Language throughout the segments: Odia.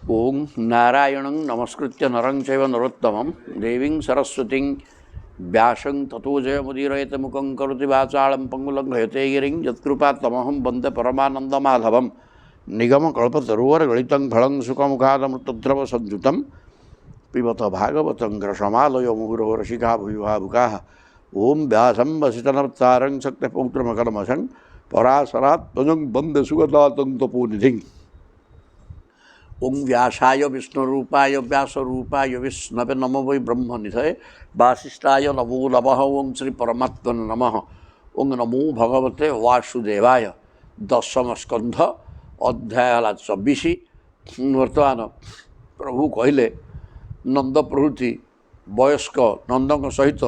ओं नारायणं नमस्कृत्य नरं चैव नरोत्तमं देवीं सरस्वतीं व्यासं ततो जयमुदीरयेत मुखं करोति वाचालं पंगुलंघयते गिरिं यत्कृपात्तमहं वन्दे परमानन्दमाधवं निगमकल्पतरुवरगलितं फलं सुखमुखादमृतद्रवसंयुतं पिबत भागवतं ग्रसमालयो मुहुरो रसिका भूयुभावुकाः ओं व्यासं वसिष्ठनवतारं शक्तिपौत्रमकरमसं पराशरात्मजं वन्दे सुगतातं तपोनिधिं ओं व्यासाय विष्णुरूपाय व्यासरूपाय विष्णवे नमो वै ब्रह्मनिधये वासिष्ठाय नमो नमः ओं श्री परमात्मने नमः ओं नमो भगवते वासुदेवाय दशम स्कंध अध्याय 24 बर्तमान प्रभु कहले नंद प्रभृति वयस्क नंदक सहित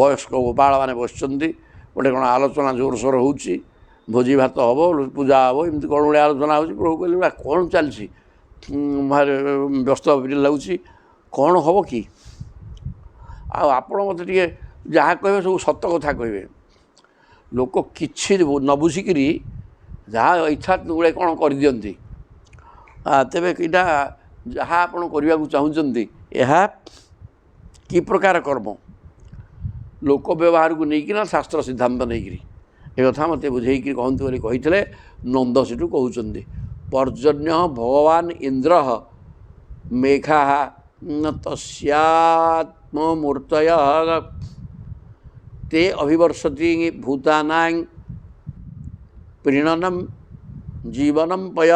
वयस्क गोपाल मैंने बसुँच गोटे कौन आलोचना जोरसोर हो भोजी भात हम पूजा हम एमती कौन गोटे आलोचना हो प्रभु कहले कौन चलती व्यस्त लगुच कौन हम कि आपण मत जहाँ कहे सब सत कथा कहे लोक कि न बुझिक जहाँ इच्छा गुड़े कौन कर दियंती तेरे कईटा जहाँ आप करने को चाहते यह कि प्रकार कर्म लोक व्यवहार को लेकिन शास्त्र सिद्धांत नहीं ये कथा मत बुझे कहतु बोली कही नंद सेठू कहते पर्जन्य भगवान इंद्र मेघा न तस्यात्ममूर्तय ते अभिवर्षति भूतानां प्रीणनम जीवनम पय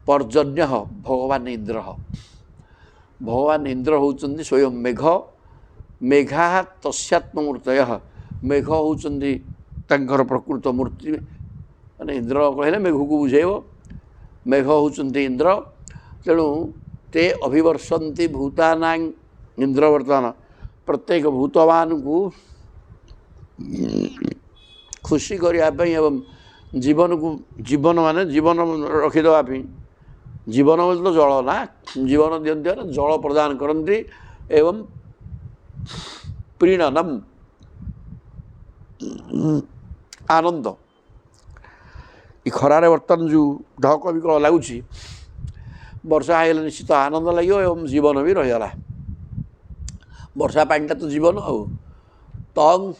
पर्जन्य भगवान इंद्र होचंदी स्वयं मेघ मेघा तस्यात्ममूर्तय मेघ होचंदी तंकर प्रकृत मूर्ति माने इंद्र कहले मेघ को बुझेब मेघ होचंदी इंद्र तेणु ते अभिवर्षन्ति भूतानां इंद्र वर्तमान प्रत्येक भूतवान को खुशी करने एवं जीवन को जीवन माने जीवन रखिदेवाई जीवन बोले तो जल ना जीवन दिखते जल प्रदान करती एवं प्रीणनम आनंद ये खरारे बर्तमान जो ढक विकल लगुच वर्षा आएगा निश्चित आनंद लगे एवं जीवन भी रहीगला वर्षा पानीटा तो जीवन तंग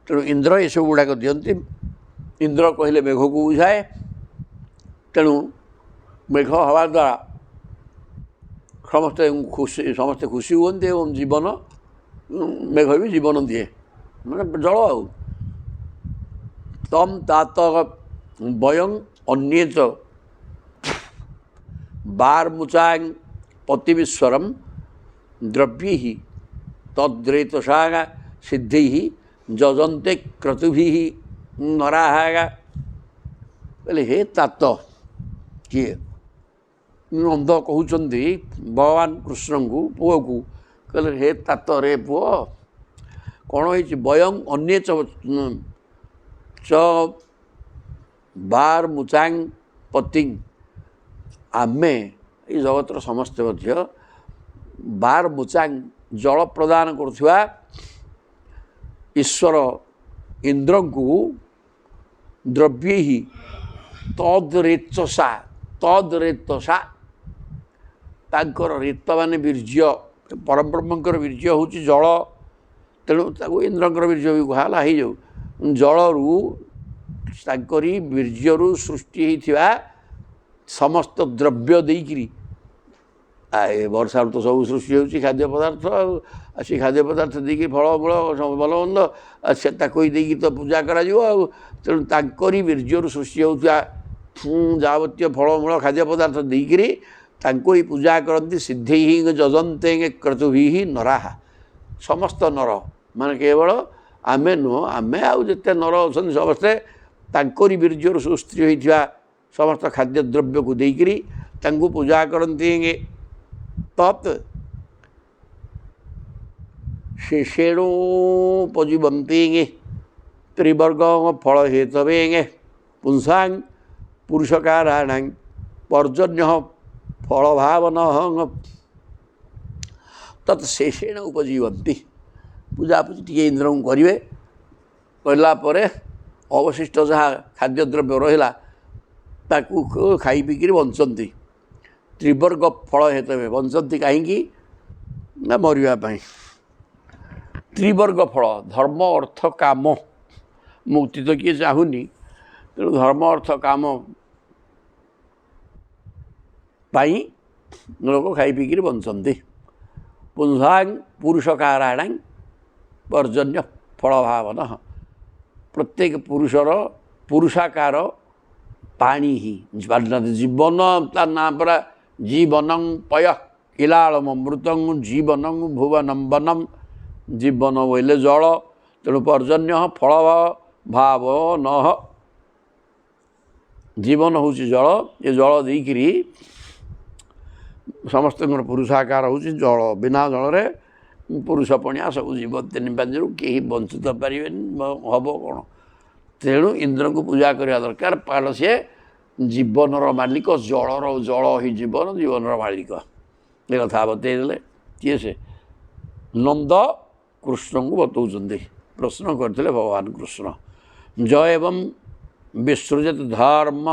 तेणु इंद्र ये सब गुड़ाक दियंती इंद्र कहले मेघ को बुझाए तेणु मेघ हवा द्वारा समस्ते खुशी हुए एवं जीवन मेघ भी जीवन दिए मैंने जल तम तात वयं अन्ये च बारमुचां पतिविश्वरम द्रव्य तद्रेतसा सिद्धि जजंते क्रतुभि नराहा बोले हे तात किए नंद कहते भगवान कृष्ण को पुओ को कहले हे तात रे पुओ कौन हो वयं अन्ये च बार मुचांग पतिंग आमे ये जगतर समस्ते बार मुचांग जल प्रदान करुवा ईश्वर इंद्र को द्रव्य ही तद्रेतसा तांकर रेत माने वीर्य परब्रह्मंकर वीर्य हूँ जल तेणु इंद्रंकर वीर्य भी कहला हो जाऊ जलरू तांकरी वीर्यरू सृष्टि होता समस्त द्रव्य देकरी वर्षा तो सब सृष्टि होती खाद्य पदार्थ आसी खाद्य पदार्थ देकी फलमूल भलमंद से देकी तो पूजा करा तेणु तांकरी वीर्यरू सृष्टि होता जावतीय फलमूल खाद्य पदार्थ देकरी तांको ही पूजा करती सिद्धि ही जजंते क्रतुभि नराहा समस्त नर माने केवल आमे नुह आमे आते नर अच्छा समस्ते तांकरी वीर्यर सुस्त्री होता समस्त खाद्य द्रव्य को देकरी तांको पूजा करती तत् शेषेणोपजीवंती त्रिवर्ग फल हेतवे पुंसां पुरुषकाराण पर्जन्य फल भावन तत्शेषेण उपजीवंती पूजापूजी टी इंद्र को करेंगे कलापर ଅବଶିଷ୍ଟ ଯାହା ଖାଦ୍ୟଦ୍ରବ୍ୟ ରହିଲା ତାକୁ ଖାଇ ପିଇକିରି ବଞ୍ଚନ୍ତି। ତ୍ରିବର୍ଗ ଫଳ ହେତବେ ବଞ୍ଚନ୍ତି କାହିଁକି ନା ମରିବା ପାଇଁ। ତ୍ରିବର୍ଗ ଫଳ ଧର୍ମ ଅର୍ଥ କାମ, ମୁକ୍ତି ତ କିଏ ଚାହୁଁନି, ତେଣୁ ଧର୍ମ ଅର୍ଥ କାମ ପାଇଁ ଲୋକ ଖାଇ ପିଇକିରି ବଞ୍ଚନ୍ତି। ପୁଂସାଂ ପୁରୁଷକାରାଣାଂ ପର୍ଜନ୍ୟ ଫଳ ଭାବନ, ପ୍ରତ୍ୟେକ ପୁରୁଷର ପୁରୁଷାକାର ପାଣି ହିଁ ଜୀବନ, ତା ନାଁ ପରା ଜୀବନଂ ପୟ ଇଲାଳମ ମୃତଂ ଜୀବନଂ ଭୁବନଂ ବନମ୍, ଜୀବନ ବୋଇଲେ ଜଳ, ତେଣୁ ପର୍ଜନ୍ୟ ଫଳ ଭାବ ନ, ଜୀବନ ହେଉଛି ଜଳ, ଏ ଜଳ ଦେଇକିରି ସମସ୍ତଙ୍କର ପୁରୁଷାକାର ହେଉଛି ଜଳ। ବିନା ଜଳରେ ପୁରୁଷ ପଣିଆ ସବୁ ଜୀବ ତିନି ପାଞ୍ଚରୁ କେହି ବଞ୍ଚି ତ ପାରିବେନି, ହେବ କ'ଣ? ତେଣୁ ଇନ୍ଦ୍ରଙ୍କୁ ପୂଜା କରିବା ଦରକାର, କାରଣ ସିଏ ଜୀବନର ମାଲିକ, ଜଳ ହିଁ ଜୀବନ, ଜୀବନର ମାଲିକ। ଏ କଥା ବତେଇ ଦେଲେ। କିଏ ସେ? ନନ୍ଦ କୃଷ୍ଣଙ୍କୁ ବତଉଛନ୍ତି। ପ୍ରଶ୍ନ କରିଥିଲେ ଭଗବାନ କୃଷ୍ଣ। ଜ ଏବଂ ବିସୃଜତ ଧର୍ମ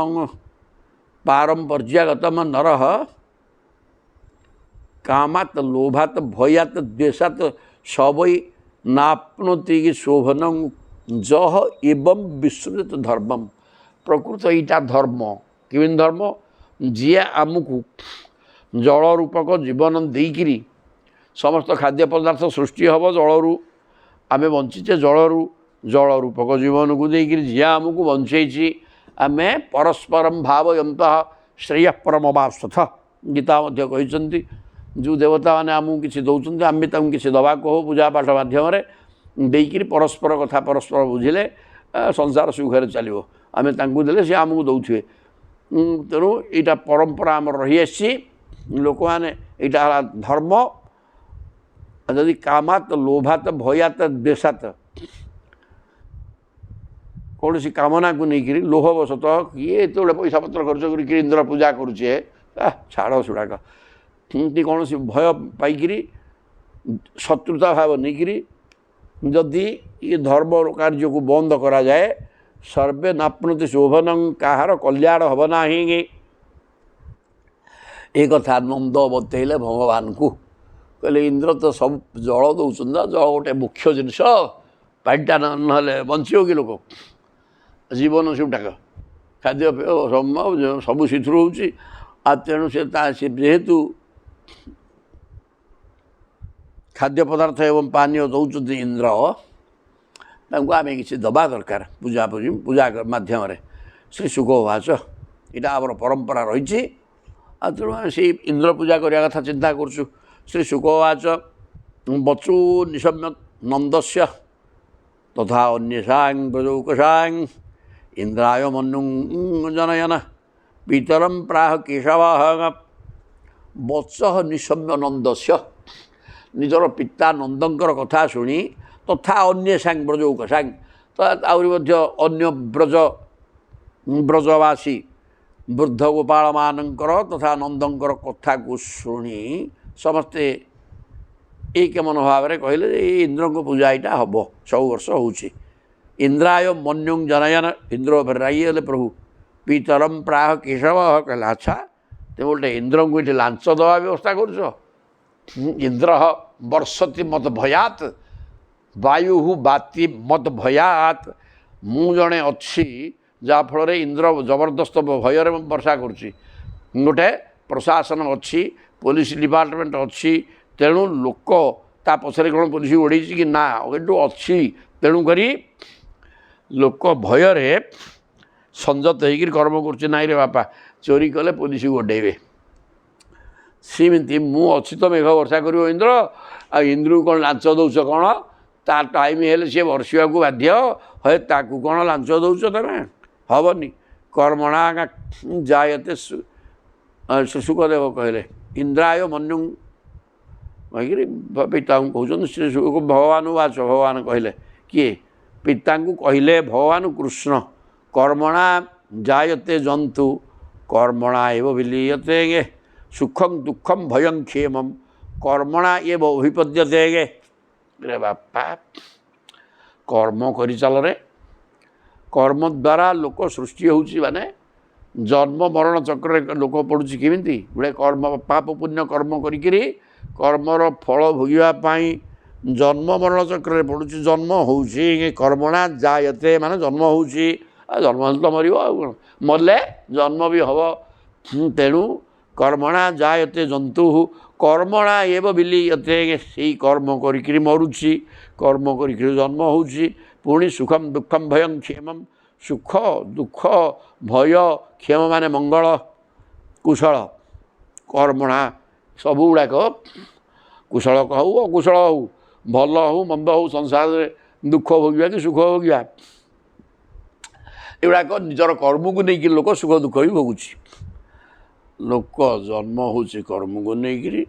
ପାରମ୍ପର୍ଯ୍ୟାଗତମ ନରଃ କାମାତ୍ ଲୋଭାତ୍ ଭୟାତ୍ ଦ୍ୱେଷାତ୍ ସବୈ ନାପ୍ନୋତି ଶୋଭନଂ ଜହ ଏବଂ ବିସୃଜତ ଧର୍ମମ୍। ପ୍ରକୃତ ଏଇଟା ଧର୍ମ। କେମିତି ଧର୍ମ? ଯିଏ ଆମକୁ ଜଳ ରୂପକ ଜୀବନ ଦେଇକିରି, ସମସ୍ତ ଖାଦ୍ୟ ପଦାର୍ଥ ସୃଷ୍ଟି ହେବ ଜଳରୁ, ଆମେ ବଞ୍ଚିଛେ ଜଳରୁ, ଜଳ ରୂପକ ଜୀବନକୁ ଦେଇକିରି ଯିଏ ଆମକୁ ବଞ୍ଚେଇଛି, ଆମେ ପରସ୍ପରମ୍ ଭାବୟନ୍ତଃ ଶ୍ରେୟଃପରମବାପ୍ସ୍ୟଥ। ଗୀତା ମଧ୍ୟ କହିଛନ୍ତି, ଯେଉଁ ଦେବତାମାନେ ଆମକୁ କିଛି ଦେଉଛନ୍ତି ଆମେ ତାଙ୍କୁ କିଛି ଦେବାକୁ ହଉ ପୂଜା ପାଠ ମାଧ୍ୟମରେ ଦେଇକିରି ପରସ୍ପର କଥା ପରସ୍ପର ବୁଝିଲେ ସଂସାର ସୁଖରେ ଚାଲିବ। ଆମେ ତାଙ୍କୁ ଦେଲେ ସେ ଆମକୁ ଦେଉଥିବେ। ତେଣୁ ଏଇଟା ପରମ୍ପରା ଆମର ରହିଆସିଛି। ଲୋକମାନେ ଏଇଟା ହେଲା ଧର୍ମ। ଯଦି କାମାତ୍ ଲୋଭାତ୍ ଭୟାତ୍ ଦ୍ୱେଷାତ୍, କୌଣସି କାମନାକୁ ନେଇକିରି ଲୋଭବଶତଃ କିଏ ଏତେବେଳେ ପଇସା ପତ୍ର ଖର୍ଚ୍ଚ କରିକିରି ଇନ୍ଦ୍ର ପୂଜା କରୁଛେ, ଛାଡ଼ ସେଗୁଡ଼ାକ, ଏମିତି କୌଣସି ଭୟ ପାଇକିରି ଶତ୍ରୁତା ଭାବ ନେଇକିରି ଯଦି ଏ ଧର୍ମ କାର୍ଯ୍ୟକୁ ବନ୍ଦ କରାଯାଏ, ସର୍ବେ ନାପ୍ନୋତି ଶୋଭନଂ, କାହାର କଲ୍ୟାଣ ହେବ ନାହିଁ। ଏ କଥା ନନ୍ଦ ବତେଇଲେ ଭଗବାନଙ୍କୁ। କହିଲେ ଇନ୍ଦ୍ର ତ ସବୁ ଜଳ ଦେଉଛନ୍ତି ନା, ଜଳ ଗୋଟେ ମୁଖ୍ୟ ଜିନିଷ, ପାଣିଟା ନହେଲେ ବଞ୍ଚିବ କି ଲୋକ? ଜୀବନ ସବୁଟାକ ଖାଦ୍ୟପେୟ ସବୁ ସେଥିରୁ ହେଉଛି। ଆଉ ତେଣୁ ସେ ଯେହେତୁ ଖାଦ୍ୟ ପଦାର୍ଥ ଏବଂ ପାନୀୟ ଦେଉଛନ୍ତି ଇନ୍ଦ୍ର, ତାଙ୍କୁ ଆମେ କିଛି ଦେବା ଦରକାର ପୂଜା ମାଧ୍ୟମରେ। ଶ୍ରୀ ଶୁକ ଉବାଚ, ଏଇଟା ଆମର ପରମ୍ପରା ରହିଛି। ଆଉ ତେଣୁ ଆମେ ସେଇ ଇନ୍ଦ୍ର ପୂଜା କରିବା କଥା ଚିନ୍ତା କରୁଛୁ। ଶ୍ରୀ ଶୁକ ଉବାଚ ବଚୁ ନିଶମ୍ୟ ନନ୍ଦସ୍ୟ ତଥା ଅନ୍ୟେଷାଂ ବ୍ରଜୌକଷାଂ ଇନ୍ଦ୍ରାୟ ମନ୍ୟୁଂ ଜନୟନ ପିତରମ୍ ପ୍ରାହ କେଶବଃ। ବଚଃ ନିଶମ୍ୟ ନନ୍ଦସ୍ୟ, ନିଜର ପିତା ନନ୍ଦଙ୍କର କଥା ଶୁଣି, ତଥା ଅନ୍ୟେଷାଂ ବ୍ରଜୌକଷାଂ, ତ ଆହୁରି ମଧ୍ୟ ଅନ୍ୟ ବ୍ରଜବାସୀ ବୃଦ୍ଧ ଗୋପାଳମାନଙ୍କର ତଥା ନନ୍ଦଙ୍କର କଥାକୁ ଶୁଣି ସମସ୍ତେ ଏକ ମନ ଭାବରେ କହିଲେ ଯେ ଏଇ ଇନ୍ଦ୍ରଙ୍କ ପୂଜା ଏଇଟା ହେବ, ସବୁ ବର୍ଷ ହେଉଛି। ଇନ୍ଦ୍ରାୟ ମନ୍ୟୁଂ ଜନୟନ, ଇନ୍ଦ୍ର ଉପରେ ରାଗି ହେଲେ ପ୍ରଭୁ। ପିତରମ୍ ପ୍ରାହ କେଶବଃ, କହିଲେ ଆଚ୍ଛା ତେଣୁ ଗୋଟେ ଇନ୍ଦ୍ରଙ୍କୁ ଏଠି ଲାଞ୍ଚ ଦେବା ବ୍ୟବସ୍ଥା କରୁଛ? ଇନ୍ଦ୍ର ବର୍ଷତି ମତ ଭୟାତ୍ ବାୟୁ ବାତି ମତ ଭୟାତ୍, ମୁଁ ଜଣେ ଅଛି ଯାହାଫଳରେ ଇନ୍ଦ୍ର ଜବରଦସ୍ତ ଭୟରେ ବର୍ଷା କରୁଛି। ଗୋଟେ ପ୍ରଶାସନ ଅଛି, ପୋଲିସ ଡିପାର୍ଟମେଣ୍ଟ ଅଛି, ତେଣୁ ଲୋକ ତା ପଛରେ କ'ଣ ପୋଲିସ ଓଢ଼େଇଛି କି ନା, ଏଠୁ ଅଛି। ତେଣୁକରି ଲୋକ ଭୟରେ ସଂଯତ ହେଇକିରି କର୍ମ କରୁଛି। ନାଇଁରେ ବାପା, ଚୋରି କଲେ ପୋଲିସ ଗୋଡ଼େଇବେ। ସେମିତି ମୁଁ ଅଛି ତ ମେଘ ବର୍ଷା କରିବ ଇନ୍ଦ୍ର, ଆଉ ଇନ୍ଦ୍ରକୁ କ'ଣ ଲାଞ୍ଚ ଦେଉଛ କ'ଣ? ତା ଟାଇମ୍ ହେଲେ ସିଏ ବର୍ଷିବାକୁ ବାଧ୍ୟ, ହଏ ତାକୁ କ'ଣ ଲାଞ୍ଚ ଦେଉଛ ତମେ? ହେବନି। କର୍ମଣା ଜାୟତେ, ଶୁକଦେବ କହିଲେ ଇନ୍ଦ୍ରାୟ ମନ୍ୟୁଂ କହିକିରି ପିତାଙ୍କୁ କହୁଛନ୍ତି। ଶ୍ରୀ ଶୁକ ଭଗବାନ ବାଚ, ଭଗବାନ କହିଲେ, କିଏ? ପିତାଙ୍କୁ କହିଲେ ଭଗବାନ କୃଷ୍ଣ। କର୍ମଣା ଜାୟତେ ଜନ୍ତୁ କର୍ମଣା ଏବ ବିଲୀୟତେ ସୁଖଂ ଦୁଃଖଂ ଭୟଂ କ୍ଷେମଂ କର୍ମଣା ଏବ ଅଭିପଦ୍ୟତେ। ରେ ବାପା, କର୍ମ କରିଚାଲରେ, कर्म द्वारा लोक सृष्टि होउछि माने जन्म मरण चक्र लोक पड़ुछि केमिति गुड़े कर्म पाप पुण्य कर्म करिकिरी कर्मर फल भोगिबाई जन्म मरण चक्र पड़ुछि जन्म होउछि कर्मणा जायते माने जन्म होउछि जन्म तो मर मरले जन्म भी हम तेणु कर्मणा जायते जंतु कर्मणा एव विलीयते से कर्म करिकिरी मरुछि कर्म करिकिरी जन्म होउछि पुणी सुखम दुखम भयं क्षेमम सुख दुख भय क्षेम माने मंगल कुशल कर्मणा सबू गुड़ाक कुशल हूँ अकुशल हूँ भल हूँ मंद हूँ संसार में दुख भोगिया कि सुख भोगिया एगुड़ाक निजर कर्म को लेकिन लोक सुख दुख भी भोगुची लोक जन्म होची कर्म को लेकिन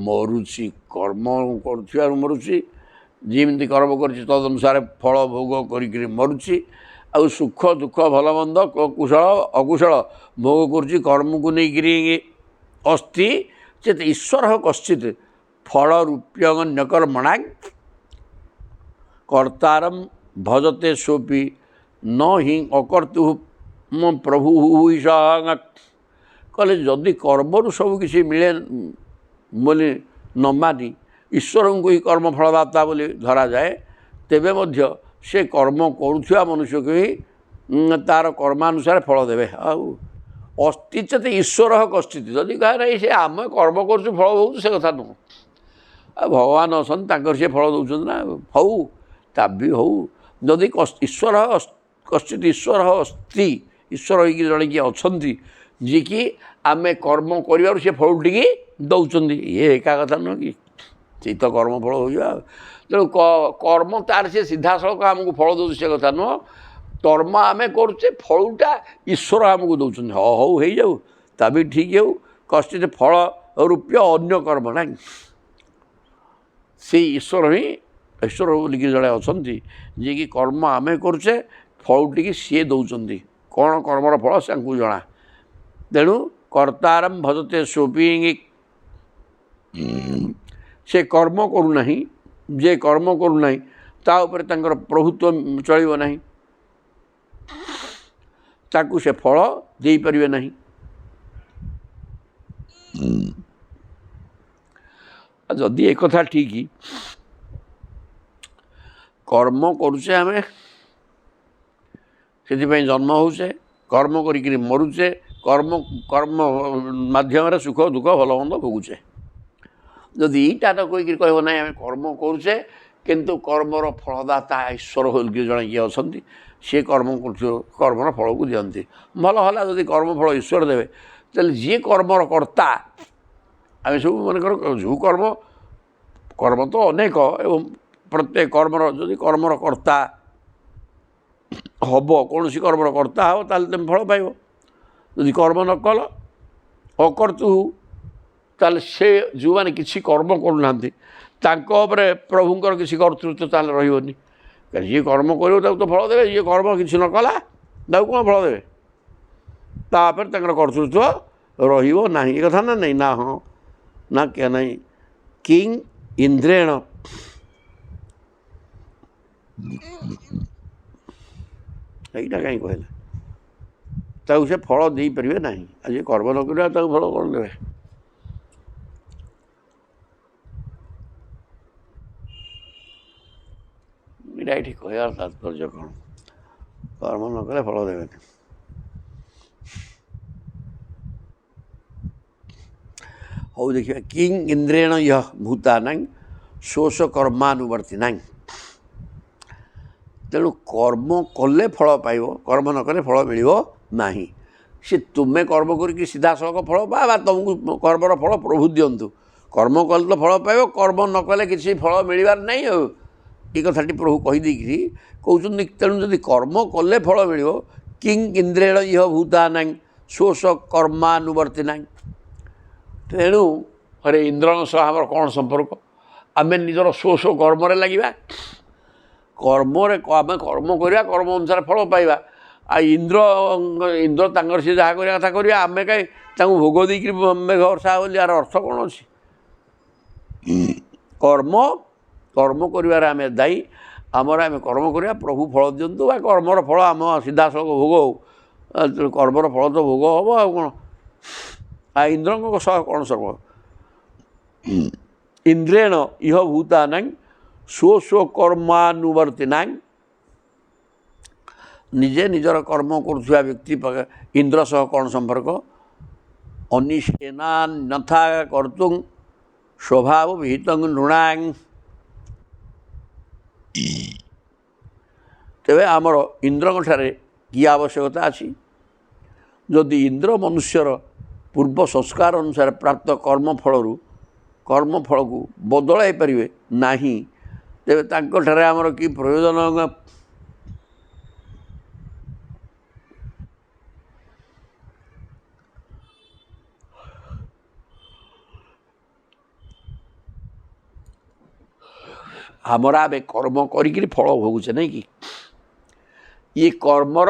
मरुची कर्म कर मरुची जमी कर्म कर तदनुसार फल भोग कर मरुची आ सुख दुख भल मंद कुशल अकुशल भोग करुच्ची कर्म को लेकिन अस्ति चेत ईश्वर कश्चित फल रूप्यकर्मणा कर्तारम भजते सोपी न हि अकर्तु प्रभु कहले जदि कर्मरु सब किसी मिले बोली न मानी ईश्वर को ही कर्म फलदाता बोली धरा जाए तेबे मध्य से कर्म करुवा मनुष्य को ही तार कर्मानुसार फल देवे अस्तिचते ईश्वर कश्चित जदि कह रही से आम कर्म कर फल भोग से कथा नुह भगवान असन सी फल दौरान ना हऊ ता भी हऊ जदि ईश्वर कश्चित ईश्वर अस्ति ईश्वर हो जड़े किए अच्छा जी कि आम कर्म कर फल टी दौरान ये एका कथा नुह कि सी तो कर्म फल हो तेणु कर्म तार से सीधा सड़क आमको फल दौ से कथा नुह कर्म आम करुचे फलटा ईश्वर आमको दौरान हौ हो जाऊ ता भी ठीक हो कश्चित फल रूप्य अन्य कर्म ना से ईश्वर ही ईश्वर बोलिकी जड़े अच्छा जी कि कर्म आम करुचे फल टी सी दौरान कौन कर्मर फल से जना तेणु कर्तारम भजते सोपी से कर्म करूना जे कर्म करूना ता उपरे तांकर प्रभुत्व चलिबो नहीं ताकू से फल दे परिबे नहीं जदि एक कथा ठीक कर्म करुचे आम से जन्म होचे कर्म करी मरुचे कर्म कर्म माध्यम सुख दुख भल मंद भोगुचे जदि ईटा तो कोई कह ना आम कर्म करुचे किंतु कर्मर फलदाता ईश्वर हो जड़े किए अच्छा सी कर्म कर्मर फल को दिखती भल है जदि कर्म फल ईश्वर देवे तेल जी कर्मर कर्ता आम सब मन कर जो कर्म कर्म तो अनेक एवं प्रत्येक कर्मर जदि कर्मर कर्ता हम कौन सी कर्मर कर्ता हो ताल तुम फल पाइब जदि कर्म न कल अकर्तु ताल से जो मैंने किसी कर्म करूना प्रभुंर किसी कर्तृत्व ताल रही जी कर्म कर तो फल देवे जी कर्म किसी न कला कौन फल देवे तापर कर्तृत्व रहा ये कथा ना नहीं ना हाँ ना क्या नहीं किंग इंद्रेण यहीटा कहीं कहले ताऊ से फल दे पारे ना आज कर्म न कर फल कौन देवे ये कहर तात्पर्य कौन कर्म न कले फल देवे हौ देखिए किंग इंद्रेण यह भूताना शोष कर्मानुवर्तिना तेणु कर्म कले फल पाइब कर्म न कले फल मिल ना सी तुम्हें कर्म करके सीधा सड़क फल पा तुमको कर्मर फल प्रभु दिंतु कर्म कले तो फल पाइब कर्म न कले किसी फल मिलवार नहीं ये कथाटी प्रभु कहीदे कहते तेणु जदि कर्म कले फल मिल किंग इंद्रेण यह भूताना शोष कर्मानुवर्तिना तेणु अरे इंद्र सह आम कौन संपर्क आम निजर शो शो कर्म लगे कर्म आम कर्म करवा कर्म अनुसार फल पाइबा आ इंद्र इंद्र तांकर से जहाँ करवा कथा करिया आम कहीं भोग देकर मेघ वर्षा बोली यार अर्थ कौन अच्छी कर्म कर्म कर आम दायी ଆମର ଆମେ କର୍ମ କରିବା, ପ୍ରଭୁ ଫଳ ଦିଅନ୍ତୁ, ବା କର୍ମର ଫଳ ଆମ ସିଧାସଳଖ ଭୋଗ ହଉ। କର୍ମର ଫଳ ତ ଭୋଗ ହେବ ଆଉ କ'ଣ। ଇନ୍ଦ୍ରଙ୍କ ସହ କ'ଣ ସର୍ବ ଇନ୍ଦ୍ରେଣ ଇହ ଭୂତାନାଂ ସ୍ୱକର୍ମାନୁବର୍ତ୍ତିନାଂ। ନିଜେ ନିଜର କର୍ମ କରୁଥିବା ବ୍ୟକ୍ତି ଇନ୍ଦ୍ର ସହ କ'ଣ ସମ୍ପର୍କ? ଅନିଷେନାନ୍ୟଥା କର୍ତ୍ତୁଂ ସ୍ୱଭାବ ବିହିତଂ ନୃଣାଂ। ତେବେ ଆମର ଇନ୍ଦ୍ରଙ୍କଠାରେ କି ଆବଶ୍ୟକତା ଅଛି? ଯଦି ଇନ୍ଦ୍ର ମନୁଷ୍ୟର ପୂର୍ବ ସଂସ୍କାର ଅନୁସାରେ ପ୍ରାପ୍ତ କର୍ମଫଳକୁ ବଦଳାଇ ପାରିବେ ନାହିଁ, ତେବେ ତାଙ୍କଠାରେ ଆମର କି ପ୍ରୟୋଜନ? ଆମର ଆମେ କର୍ମ କରିକିରି ଫଳ ଭୋଗୁଛେ ନାଇଁ କି? ଇଏ କର୍ମର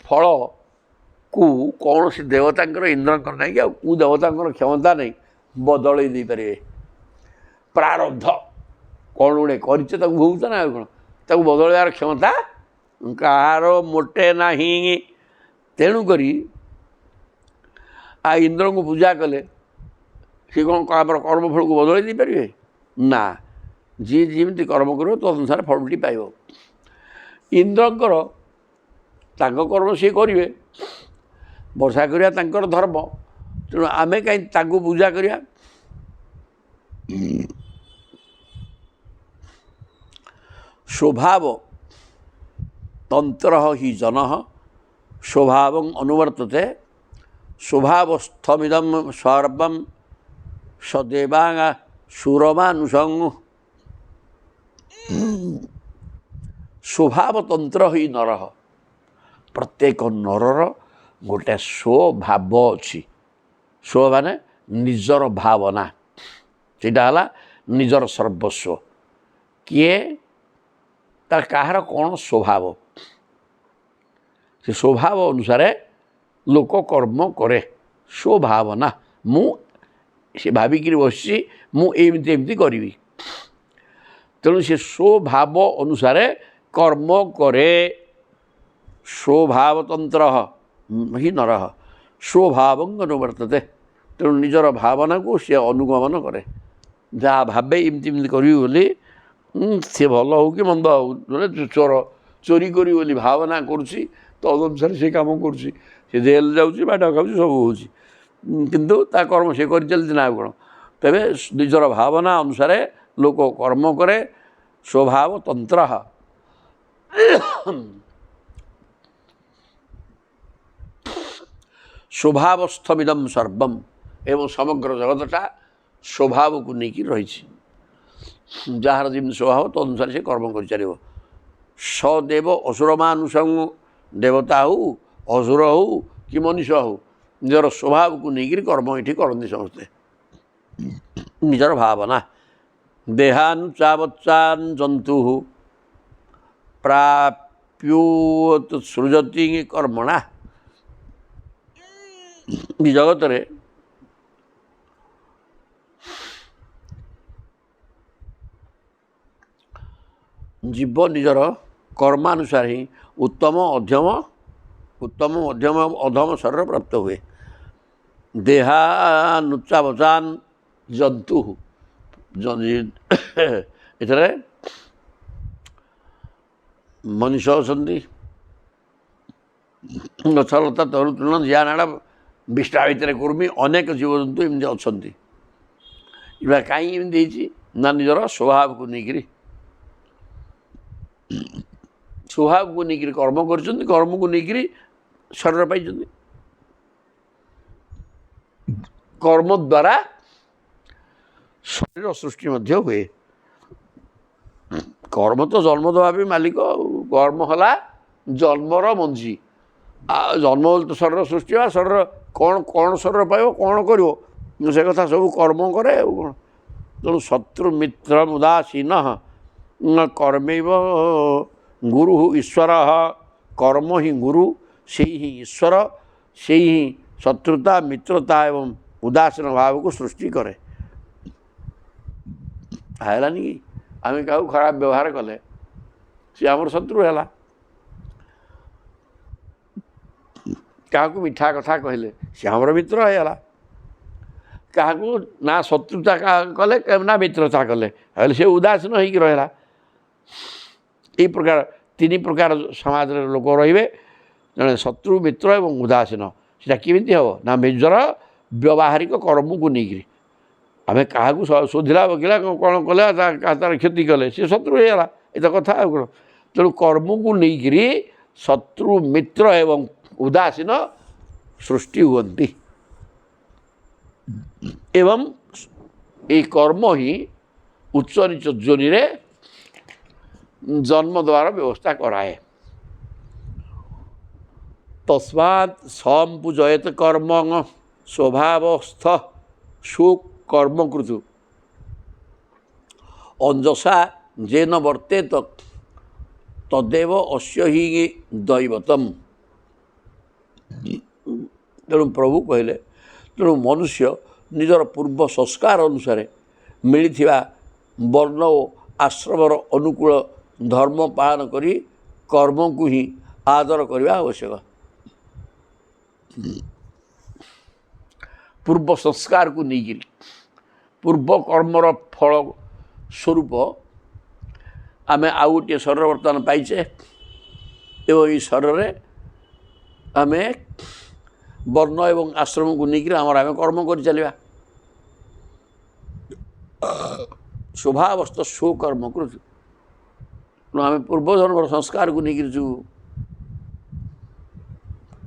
ଫଳକୁ କୌଣସି ଦେବତାଙ୍କର ଇନ୍ଦ୍ରଙ୍କର ନାହିଁ କି ଆଉ କେଉଁ ଦେବତାଙ୍କର କ୍ଷମତା ନାହିଁ ବଦଳେଇ ଦେଇପାରିବେ। ପ୍ରାରବ୍ଧ କ'ଣ ଗୋଟେ କରିଛେ ତାକୁ ଭୋଗୁଛ ନା ଆଉ କ'ଣ, ତାକୁ ବଦଳାଇବାର କ୍ଷମତା କାହାର ମୋଟେ ନାହିଁ। ତେଣୁକରି ଇନ୍ଦ୍ରଙ୍କୁ ପୂଜା କଲେ ସେ କ'ଣ ଆମର କର୍ମଫଳକୁ ବଦଳାଇ ଦେଇପାରିବେ? ନା, ଯିଏ ଯେମିତି କର୍ମ କରିବ ତ ଅନୁସାରେ ଫଳଟି ପାଇବ। ଇନ୍ଦ୍ରଙ୍କର ତାଙ୍କ କର୍ମ ସିଏ କରିବେ, ବର୍ଷା କରିବା ତାଙ୍କର ଧର୍ମ। ତେଣୁ ଆମେ କାହିଁ ତାଙ୍କୁ ପୂଜା କରିବା? ସ୍ୱଭାବ ତନ୍ତ୍ର ହି ଜନ ସ୍ୱଭାବଂ ଅନୁବର୍ତ୍ତତେ ସ୍ୱଭାବಸ್ಥମିଦଂ ସର୍ବଂ ସଦେବା ସୁରମାନୁଷଂ। ସ୍ୱଭାବତନ୍ତ୍ର ହି ନର। ପ୍ରତ୍ୟେକ ନରର ଗୋଟେ ସ୍ୱଭାବ ଅଛି। ସ୍ୱ ମାନେ ନିଜର ଭାବନା, ସେଇଟା ହେଲା ନିଜର ସର୍ବସ୍ୱ। କିଏ ତାର କାହାର କ'ଣ ସ୍ୱଭାବ, ସେ ସ୍ୱଭାବ ଅନୁସାରେ ଲୋକ କର୍ମ କରେ। ସ୍ୱଭାବନା, ମୁଁ ସେ ଭାବିକିରି ବସିଛି ମୁଁ ଏମିତି କରିବି। ତେଣୁ ସେ ସ୍ୱଭାବ ଅନୁସାରେ କର୍ମ କରେ। ସ୍ୱଭାବତନ୍ତ୍ର ହି ନର ସ୍ୱଭାବଂ ଅନୁବର୍ତ୍ତତେ। ତେଣୁ ନିଜର ଭାବନାକୁ ସେ ଅନୁଗମନ କରେ। ଯାହା ଭାବେ ଏମିତି କରିବି ବୋଲି, ସେ ଭଲ ହେଉ କି ମନ୍ଦ ହେଉ, ଚୋରି କରିବି ବୋଲି ଭାବନା କରୁଛି, ତ ଅନୁସାରେ ସେ କାମ କରୁଛି। ସେ ଜେଲ୍ ଯାଉଛି, ବାଟ ଖାଉଛି, ସବୁ ହେଉଛି, କିନ୍ତୁ ତା କର୍ମ ସେ କରି ଚାଲିଛି ନା ଆଉ କ'ଣ। ତେବେ ନିଜର ଭାବନା ଅନୁସାରେ ଲୋକ କର୍ମ କରେ। ସ୍ୱଭାବତନ୍ତ୍ର ସ୍ୱଭାବସ୍ଥମିଦଂ ସର୍ବଂ। ଏବଂ ସମଗ୍ର ଜଗତଟା ସ୍ୱଭାବକୁ ନେଇକି ରହିଛି। ଯାହାର ଯେମିତି ସ୍ୱଭାବ ତ ଅନୁସାରେ ସେ କର୍ମ କରିଚାଲିବ। ସଦେବ ଅସୁରମାନୁଷଂ। ଦେବତା ହଉ, ଅସୁର ହଉ କି ମନୁଷ୍ୟ ହଉ, ନିଜର ସ୍ୱଭାବକୁ ନେଇକିରି କର୍ମ ଏଠି କରନ୍ତି ସମସ୍ତେ। ନିଜର ଭାବନା। ଦେହାନୁଚାବଚ୍ଚାନ୍ ଜନ୍ତୁ ପ୍ରାପ୍ୟୁତ ସୃଜତି କର୍ମଣା। ଜଗତରେ ଜୀବ ନିଜର କର୍ମାନୁସାରେ ହିଁ ଉତ୍ତମ ମଧ୍ୟମ ଅଧମ ଶରୀର ପ୍ରାପ୍ତ ହୁଏ। ଦେହାନୁଚାବଚାନ୍ ଜନ୍ତୁ। ଏଥିରେ ମନୁଷ୍ୟ ଅଛନ୍ତି, ଗଛଲତା ତରୁତୃଣ ଜିଆ ନାଡ଼ ବିଷ୍ଠା ଭିତରେ କୁର୍ମୀ, ଅନେକ ଜୀବଜନ୍ତୁ ଏମିତି ଅଛନ୍ତି। ଏଗୁଡ଼ା କାହିଁକି ଏମିତି ହେଇଛି ନା ନିଜର ସ୍ୱଭାବକୁ ନେଇକିରି କର୍ମ କରିଛନ୍ତି, କର୍ମକୁ ନେଇକିରି ଶରୀର ପାଇଛନ୍ତି। କର୍ମ ଦ୍ୱାରା ଶରୀର ସୃଷ୍ଟି ମଧ୍ୟ ହୁଏ। କର୍ମ ତ ଜନ୍ମ ଦେବା ବି ମାଲିକ। କର୍ମ ହେଲା ଜନ୍ମର ମଞ୍ଜି। ଆଉ ଜନ୍ମ ବୋଲି ତ ଶରୀର ସୃଷ୍ଟି ହେବା, ଶରୀର କ'ଣ ଶରୀର ପାଇବ, କ'ଣ କରିବ, ସେ କଥା ସବୁ କର୍ମ କରେ ଆଉ କ'ଣ। ତେଣୁ ଶତ୍ରୁ ମିତ୍ର ଉଦାସୀନ କର୍ମୈବ ଗୁରୁ ଈଶ୍ୱର। କର୍ମ ହିଁ ଗୁରୁ, ସେଇ ହିଁ ଈଶ୍ୱର, ସେଇ ହିଁ ଶତ୍ରୁତା ମିତ୍ରତା ଏବଂ ଉଦାସୀନ ଭାବକୁ ସୃଷ୍ଟି କରେ। ହେଲାନି କି ଆମେ କାହାକୁ ଖରାପ ବ୍ୟବହାର କଲେ सी आमर शत्रु है। क्या मिठा कथा कहले सी आमर मित्र है। क्या ना शत्रुता कले ना मित्रता कले सी उदासीन होकर रहा। यही प्रकार तीन प्रकार समाज लोक रे जड़े शत्रु मित्र और उदासीन सीटा केमी हम ना निजर व्यवहारिक कर्म को लेकिन आम क्या शोधिला बकिला कौन कले तार क्षति कले सी शत्रु होगा। ये तो कथा कौन तेणु कर्म को लेकिन शत्रु मित्र एवं उदासीन सृष्टि हुंती एवं ये कर्म ही उच्च नीच जोनि रे जन्म द्वारा व्यवस्था कराए। तस्मात् संपूजयत कर्म स्वभावस्थ सुकर्मकृतु अंजसा जेन वर्तेत तदेव अस्य ही दैवतम। तेणु प्रभु कहले तेणु मनुष्य निजर पूर्व संस्कार अनुसार मिलिथिबा वर्ण और आश्रमर अनुकूल धर्म पालन करी कर्म को ही आदर करने आवश्यक। पूर्व संस्कार को लेकिन पूर्व कर्मर फल स्वरूप आम आउ गोटे शरीर बर्तमान पाइचे एवं ये शरीर आम वर्ण एवं आश्रम को लेकिन आम कर्म कर चलवा। स्वभावस्थ स्वकर्म कृत आम पूर्वजन्म संस्कार को लेकिन जो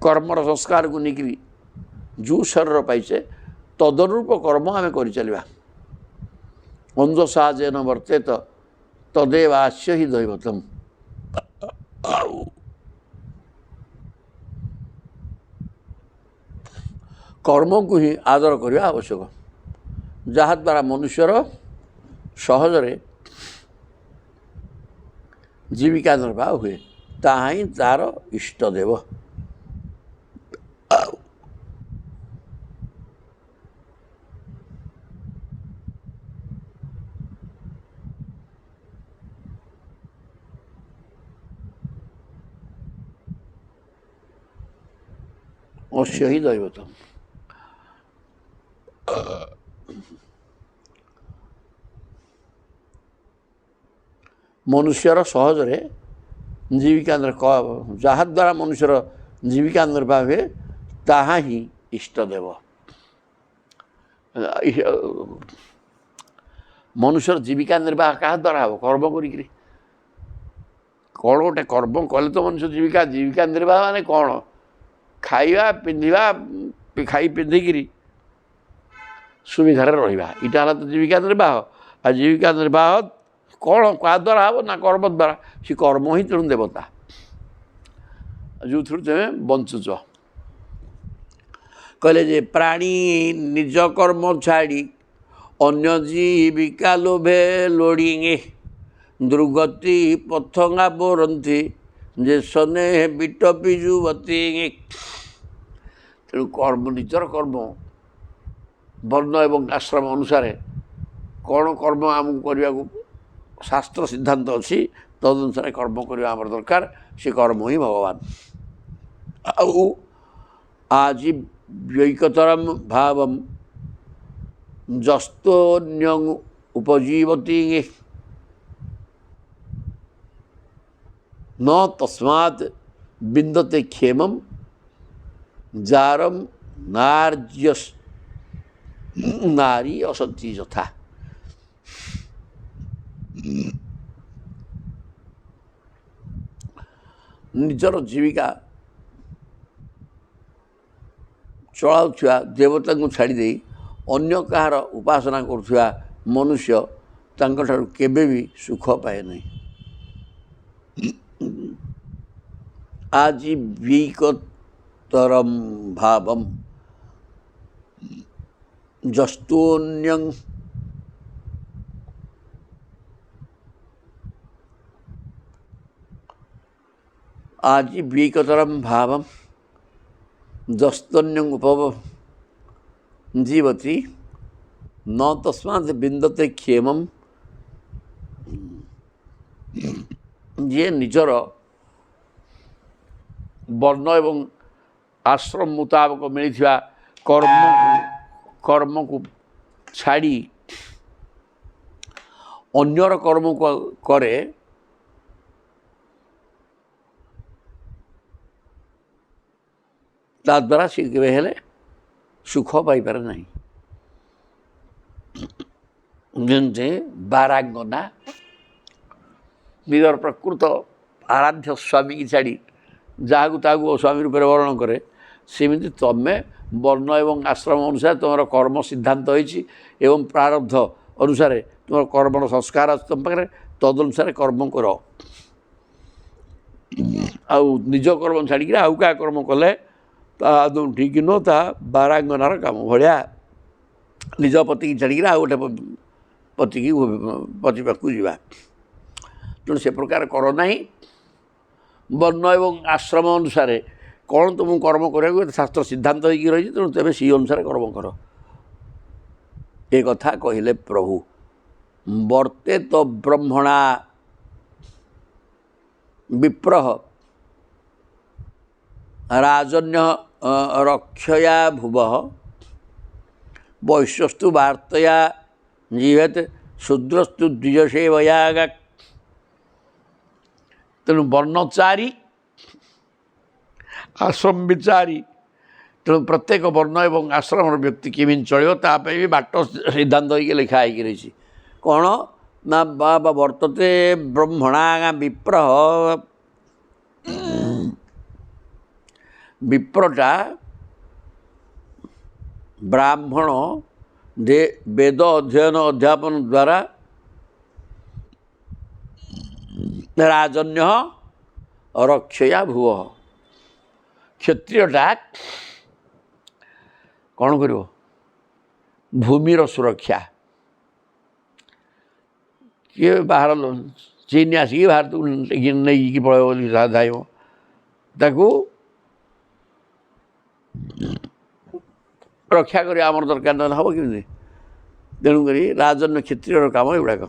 कर्मर संस्कार को लेकिन जो शरीर पाइचे तदनुरूप कर्म आम कर चलवा। अंजसा जेन वर्तेत तदेव आस्य ही दैवतम। कर्म को ही आदर करने आवश्यक जहाद्वारा मनुष्यर सहजरे जीविका निर्वाह हुए ताहा ही तार इष्टदेव। अस्य ही दैवतम। मनुष्यर सहजरे जीविका जहाद्वारा मनुष्यर जीविका निर्वाह हुए ताहा ही इष्टदेव। मनुष्यर जीविका निर्वाह क्या द्वारा हम कर्म करी कौन गोटे कर्म कले तो मनुष्य जीविका जीविका निर्वाह माने कौन खाइबा पिंधिबा खाई पिंधिकी सुविधार रहा इटा है तो जीविका निर्वाह। आ जीविका निर्वाह कौन क्या द्वारा हम ना कर्म द्वारा सी कर्म ही तेणु देवता जो थ्रु तुम बंचुच। कहले जे प्राणी निज कर्म छाड़ी अन्य जीविका लोभे लोड़िंगे दुर्गति पथंगा बोरंती जे सने बिटपी जुवती। तेणु कर्म निजर कर्म वर्ण एवं आश्रम अनुसार कौन कर्म आमको करने को शास्त्र सिद्धांत अच्छी तदनुसार कर्म करवा आम दरकार से कर्म ही भगवान। आजीव्यैकतरम भाव जस्तोन्य उपजीवती न तस्मात् बिंदते क्षेमम जारम नार्यस नारी असती यथा। निजर जीविका चलाउथुवा देवता को छाड़ी अन्य कहार उपासना करुवा मनुष्य तांकठारु केबे भी सुख पाए नहीं। आजीविकतरम भावम जस्तोन्यं आजीविकतरम भावम जस्तोन्यं उपजीवति न तस्मात् बिंदते क्षेमम ଯିଏ ନିଜର ବର୍ଣ୍ଣ ଏବଂ ଆଶ୍ରମ ମୁତାବକ ମିଳିଥିବା କର୍ମକୁ ଛାଡ଼ି ଅନ୍ୟର କର୍ମକୁ କରେ ତାଦ୍ୱାରା ସେ କେବେ ହେଲେ ସୁଖ ପାଇପାରେ ନାହିଁ। ଯେମିତି ବାରାଙ୍ଗନା ନିଜର ପ୍ରକୃତ ଆରାଧ୍ୟ ସ୍ୱାମୀକି ଛାଡ଼ି ଯାହାକୁ ତାହାକୁ ସ୍ୱାମୀ ରୂପରେ ବରଣ କରେ, ସେମିତି ତମେ ବର୍ଣ୍ଣ ଏବଂ ଆଶ୍ରମ ଅନୁସାରେ ତୁମର କର୍ମ ସିଦ୍ଧାନ୍ତ ହୋଇଛି ଏବଂ ପ୍ରାରବ୍ଧ ଅନୁସାରେ ତୁମର କର୍ମର ସଂସ୍କାର ଅଛି ତୁମ ପାଖରେ, ତଦନୁସାରେ କର୍ମ କର। ଆଉ ନିଜ କର୍ମ ଛାଡ଼ିକିରି ଆଉ କାହା କର୍ମ କଲେ ତାହା ଆଦୌ ଠିକ୍ ନୁହଁ, ତାହା ବାରାଙ୍ଗନାର କାମ ଭଳିଆ ନିଜ ପତିକି ଛାଡ଼ିକିରି ଆଉ ଗୋଟେ ପତି ପାଖକୁ ଯିବା। ତେଣୁ ସେ ପ୍ରକାର କର ନାହିଁ। ବର୍ଣ୍ଣ ଏବଂ ଆଶ୍ରମ ଅନୁସାରେ କ'ଣ ତୁମକୁ କର୍ମ କରିବାକୁ ଶାସ୍ତ୍ର ସିଦ୍ଧାନ୍ତ ହୋଇକି ରହିଛି, ତେଣୁ ତେବେ ସେହି ଅନୁସାରେ କର୍ମ କର। ଏ କଥା କହିଲେ ପ୍ରଭୁ। ବର୍ତ୍ତେ ତ ବ୍ରହ୍ମଣା ବିପ୍ରହ ରାଜନ୍ୟ ରକ୍ଷୟା ଭୁବଃ ବୈଶ୍ୟସ୍ତୁ ବାର୍ତ୍ତୟା ଜୀବେତ୍ ଶୂଦ୍ରସ୍ତୁ ଦ୍ୱିଜସେବୟା। ତେଣୁ ବର୍ଣ୍ଣଚାରୀ ଆଶ୍ରମ ବିଚାରୀ, ତେଣୁ ପ୍ରତ୍ୟେକ ବର୍ଣ୍ଣ ଏବଂ ଆଶ୍ରମର ବ୍ୟକ୍ତି କେମିତି ଚଳିବ ତା ପାଇଁ ବି ବାଟ ସିଦ୍ଧାନ୍ତ ହୋଇକି ଲେଖା ହେଇକି ରହିଛି। କ'ଣ ନା ବର୍ତ୍ତତେ ବ୍ରହ୍ମଣା ବିପ୍ରହ, ବିପ୍ରଟା ବ୍ରାହ୍ମଣ ବେଦ ଅଧ୍ୟୟନ ଅଧ୍ୟାପନ ଦ୍ୱାରା ରାଜନ୍ୟ ରକ୍ଷୟା ଭୁବ। କ୍ଷତ୍ରିୟଟା କ'ଣ କରିବ? ଭୂମିର ସୁରକ୍ଷା। କିଏ ବାହାର ଚୀନ ଆସିକି ଭାରତକୁ ନେଇକି ପଳେଇବ ବୋଲି ଧାଇବ, ତାକୁ ରକ୍ଷା କରିବା ଆମର ଦରକାର ନହେଲେ ହେବ କେମିତି? ତେଣୁକରି ରାଜନ୍ୟ କ୍ଷତ୍ରିୟର କାମ ଏଗୁଡ଼ାକ।